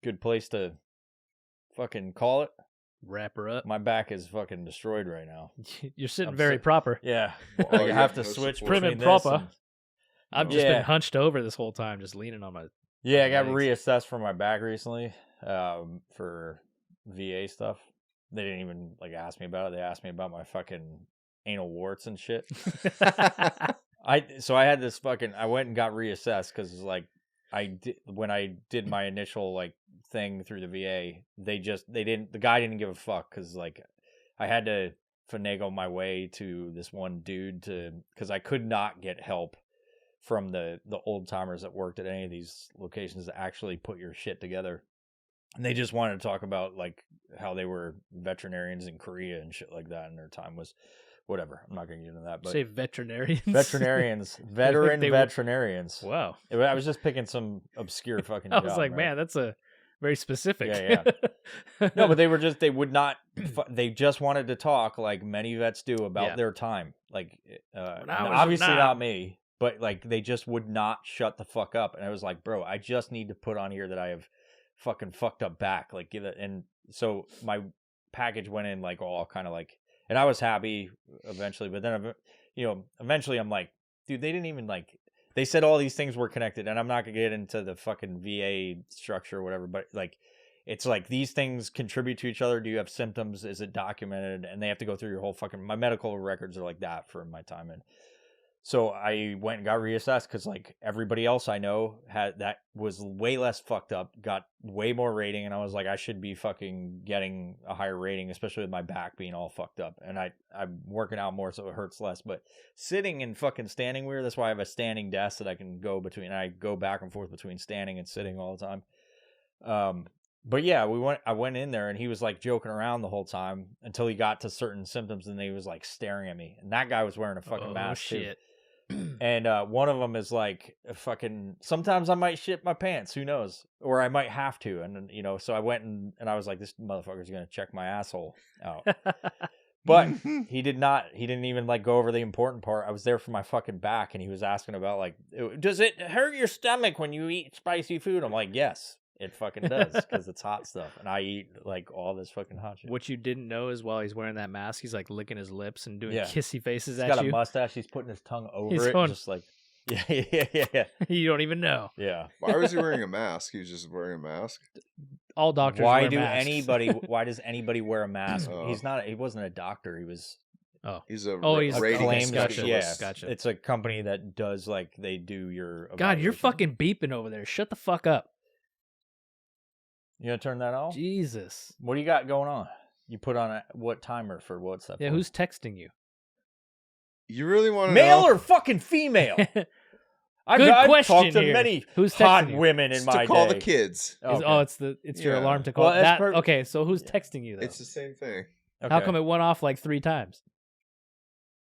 S2: Good place to fucking call it?
S4: Wrap her up.
S2: My back is fucking destroyed right now.
S4: You're sitting
S2: I'm
S4: very
S2: sick.
S4: proper.
S2: Yeah.
S3: Oh,
S2: I
S3: you
S2: have
S3: have
S2: to
S3: no
S2: switch
S3: support.
S2: between
S4: Prim and
S2: this
S4: proper.
S2: and-
S4: I've just
S2: Yeah.
S4: been hunched over this whole time, just leaning on my.
S2: Yeah, I got
S4: legs.
S2: reassessed for my back recently for VA stuff. They didn't even like ask me about it. They asked me about my fucking anal warts and shit. I had this fucking. I went and got reassessed because like when I did my initial like thing through the VA, the guy didn't give a fuck because like I had to finagle my way to this one dude because I could not get help from the old timers that worked at any of these locations to actually put your shit together. And they just wanted to talk about like how they were veterinarians in Korea and shit like that, and their time was whatever. I'm not going to get into that, but
S4: Say veterinarians.
S2: veterinarians, veterinarians.
S4: Wow.
S2: I was just picking some obscure fucking.
S4: I was
S2: job,
S4: like,
S2: right?
S4: man, that's a very specific.
S2: Yeah. No, but they would not. They just wanted to talk like many vets do about their time. Like, obviously not me, but like they just would not shut the fuck up. And I was like, bro, I just need to put on here that I have fucking fucked up back. Like, give it. And so my package went in like all kind of like, and I was happy eventually. But then, eventually I'm like, dude, they didn't even like. They said all these things were connected, and I'm not gonna get into the fucking VA structure or whatever, but like, it's like these things contribute to each other. Do you have symptoms? Is it documented? And they have to go through your whole fucking. My medical records are like that for my time in. So I went and got reassessed because like everybody else I know had that was way less fucked up, got way more rating, and I was like, I should be fucking getting a higher rating, especially with my back being all fucked up. And I'm working out more, so it hurts less. But sitting and fucking standing weird. That's why I have a standing desk that I can go between. I go back and forth between standing and sitting all the time. But yeah, I went in there and he was like joking around the whole time until he got to certain symptoms, and he was like staring at me. And that guy was wearing a fucking mask too. And one of them is like fucking. Sometimes I might shit my pants. Who knows? Or I might have to. And so I went and I was like, this motherfucker's gonna check my asshole out. But he did not. He didn't even like go over the important part. I was there for my fucking back, and he was asking about like, does it hurt your stomach when you eat spicy food? I'm like, yes. It fucking does because it's hot stuff, and I eat like all this fucking hot shit.
S4: What you didn't know is while he's wearing that mask, he's like licking his lips and doing
S2: Yeah.
S4: kissy faces
S2: He's
S4: at
S2: got
S4: you.
S2: a mustache. He's putting his tongue over
S4: He's
S2: it,
S4: going-
S2: just like yeah.
S4: You don't even know.
S2: Yeah.
S3: Why was he wearing a mask? He was just wearing a mask.
S4: All doctors.
S2: Why
S4: wear
S2: do
S4: masks.
S2: anybody? Why does anybody wear a mask?
S3: Oh.
S2: He's not. He wasn't a doctor. He was
S3: He's a
S4: he's
S3: rating
S2: claims.
S4: Gotcha.
S2: Yeah,
S4: Gotcha.
S2: It's a company that does like they do your.
S4: God, you're
S2: evaluation.
S4: fucking beeping over there. Shut the fuck up.
S2: You gonna turn that off?
S4: Jesus.
S2: What do you got going on? You put on what timer for what's that?
S4: Yeah,
S2: for?
S4: who's texting you?
S3: You really want to
S2: Male
S3: know?
S2: or fucking female? I've
S4: Good question
S2: talked to
S4: here.
S2: many
S4: Who's
S2: hot
S4: texting you?
S2: women in
S3: It's
S2: my
S3: to call
S2: day.
S3: the kids.
S2: Okay.
S4: Oh, it's your
S3: Yeah.
S4: alarm to call.
S2: Well, that's
S4: that okay? So who's texting you though?
S3: It's the same thing.
S2: Okay.
S4: How come it went off like 3 times?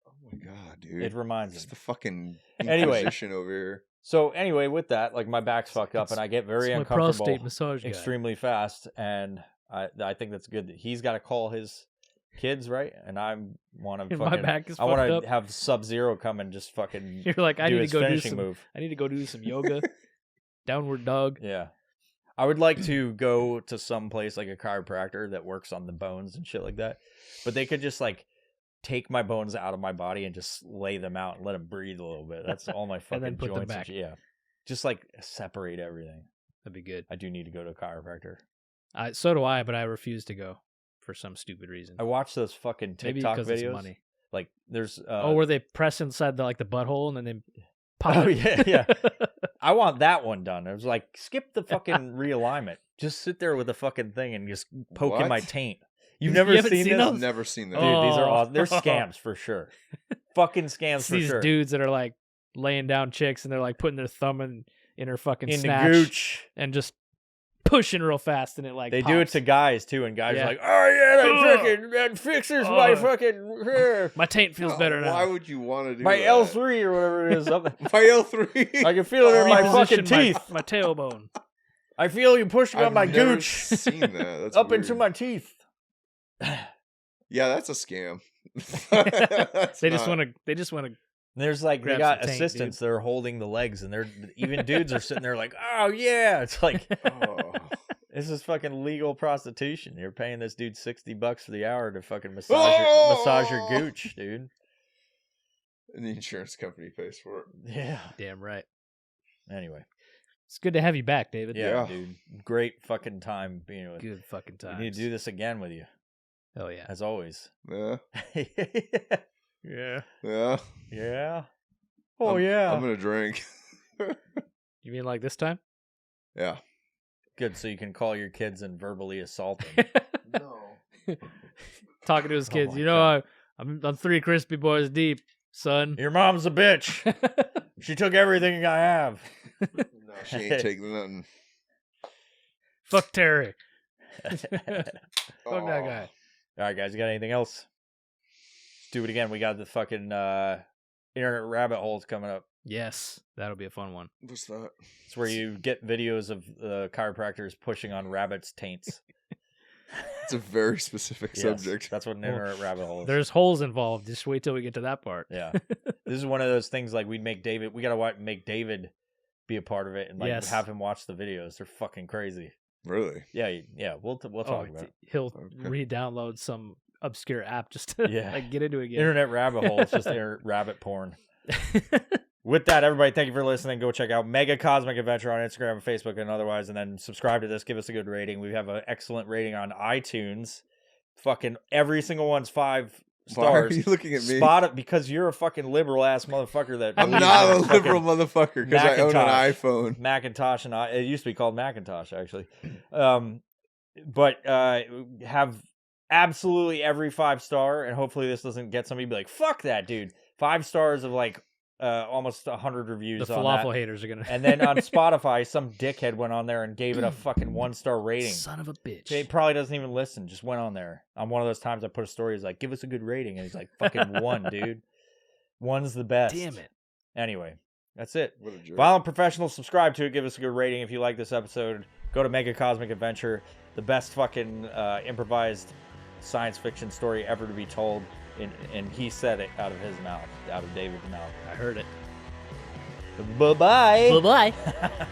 S3: Oh my god, dude!
S2: It reminds
S3: It's
S2: me.
S3: the fucking
S2: Anyway.
S3: Inquisition over here.
S2: So anyway, with that, like my back's fucked up, and I get very
S4: It's my
S2: uncomfortable
S4: prostate massage guy.
S2: extremely fast, and I think that's good that he's got to call his kids, right? And I want to
S4: And my
S2: fucking
S4: back is
S2: I want
S4: fucked
S2: to
S4: up.
S2: have Sub-Zero come and just fucking
S4: You're like, I
S2: do
S4: need to
S2: his
S4: go do
S2: finishing
S4: some.
S2: move.
S4: I need to go do some yoga, downward dog.
S2: Yeah. I would like to go to some place like a chiropractor that works on the bones and shit like that. But they could just like take my bones out of my body and just lay them out and let them breathe a little bit. That's all my fucking
S4: then put them
S2: joints.
S4: back.
S2: Yeah. Just like separate everything.
S4: That'd be good.
S2: I do need to go to a chiropractor.
S4: So do I, but I refuse to go for some stupid reason.
S2: I watch those fucking
S4: Maybe
S2: TikTok
S4: because
S2: videos.
S4: it's money.
S2: Like there's
S4: Where they press inside the butthole and then they pop.
S2: Oh,
S4: it.
S2: yeah. I want that one done. It was like skip the fucking realignment. Just sit there with the fucking thing and just poke in my
S3: What?
S2: taint. You've
S4: You
S2: never
S4: haven't
S2: seen
S4: seen
S2: this?
S4: those?
S3: I've never seen that.
S2: Dude, these are
S4: Oh.
S2: awesome. They're scams for sure. Fucking scams
S4: It's
S2: for
S4: these
S2: sure.
S4: dudes that are like laying down chicks and they're like putting their thumb in her fucking
S2: in the
S4: snatch
S2: gooch.
S4: and just pushing real fast and it like
S2: They do it
S4: pops.
S2: to guys too, and guys
S4: Yeah.
S2: are like, "Oh yeah,
S4: Ugh.
S2: that fixes my
S4: Ugh.
S2: fucking
S4: My taint feels better now.
S3: Why would you want to do
S2: my
S3: that?
S2: L3 or whatever it is."
S3: My L3.
S2: I can feel it in my fucking
S4: Reposition my-
S2: teeth.
S4: My tailbone.
S2: I feel you pushing on
S3: I've
S2: my
S3: never
S2: gooch
S3: seen that. That's
S2: up
S3: weird.
S2: into my teeth.
S3: Yeah, that's a scam.
S4: They just want to.
S2: There's like they
S4: Grab
S2: got
S4: some taint,
S2: assistants that are holding the legs, and they're even dudes are sitting there like, "Oh yeah," it's like
S3: Oh.
S2: this is fucking legal prostitution. You're paying this dude $60 for the hour to fucking massage your gooch, dude.
S3: And the insurance company pays for it.
S2: Yeah.
S4: Damn right.
S2: Anyway,
S4: It's good to have you back, David.
S2: yeah,
S3: Yeah.
S2: dude, great fucking time being with.
S4: Good fucking
S2: We
S4: time.
S2: need to do this again with you,
S4: Hell yeah.
S2: as always.
S3: Yeah.
S2: Yeah.
S3: Yeah.
S2: Yeah. Oh
S3: I'm-
S2: yeah.
S3: I'm gonna drink.
S4: You mean like this time?
S3: Yeah.
S2: Good, so you can call your kids and verbally assault them.
S3: No.
S4: Talking to his
S2: Oh
S4: kids.
S2: my
S4: You know, I'm 3 crispy boys deep, son.
S2: Your mom's a bitch. She took everything I have.
S3: No, she ain't taking nothing.
S4: Fuck Terry.
S3: Oh.
S4: Fuck that guy.
S2: All right, guys, you got anything else? Let's do it again. We got the fucking internet rabbit holes coming up.
S4: Yes, that'll be a fun one.
S3: What's that?
S2: It's where you get videos of chiropractors pushing on rabbits' taints.
S3: It's a very specific
S2: Yes,
S3: subject.
S2: that's what an internet rabbit hole is.
S4: There's holes involved. Just wait till we get to that part.
S2: Yeah. This is one of those things like we'd make David, we got to make David be a part of it and like
S4: Yes.
S2: have him watch the videos. They're fucking crazy.
S3: Really?
S2: Yeah, yeah, we'll talk about it.
S4: He'll
S3: Okay.
S4: re-download some obscure app just to
S2: Yeah.
S4: like get into it again.
S2: Internet rabbit hole. It's just rabbit porn. With that, everybody, thank you for listening. Go check out Mega Cosmic Adventure on Instagram and Facebook and otherwise, and then subscribe to this. Give us a good rating. We have an excellent rating on iTunes. Fucking every single one's 5
S3: Why are
S2: stars.
S3: you looking at me?
S2: Spot it because you're a fucking liberal ass motherfucker. That
S3: I'm
S2: believes
S3: not
S2: in
S3: a
S2: fucking
S3: liberal motherfucker because I own an
S2: Macintosh.
S3: iPhone.
S2: Macintosh and it used to be called Macintosh actually, but have absolutely every 5-star, and hopefully this doesn't get somebody to be like, "Fuck that dude." 5 stars of like almost 100 reviews.
S4: The
S2: on
S4: falafel
S2: that.
S4: haters are gonna.
S2: And then on Spotify, some dickhead went on there and gave it a fucking 1-star rating.
S4: Son of a bitch.
S2: He probably doesn't even listen. Just went on there. On one of those times I put a story, he's like, "Give us a good rating," and he's like, "Fucking 1, dude. 1's the best."
S4: Damn it.
S2: Anyway, that's it.
S3: What a jerk.
S2: Violent Professional, subscribe to it. Give us a good rating if you like this episode. Go to Mega Cosmic Adventure, the best fucking improvised science fiction story ever to be told. And he said it out of his mouth, out of David's mouth.
S4: I heard it.
S2: Bye-bye.
S4: Bye-bye.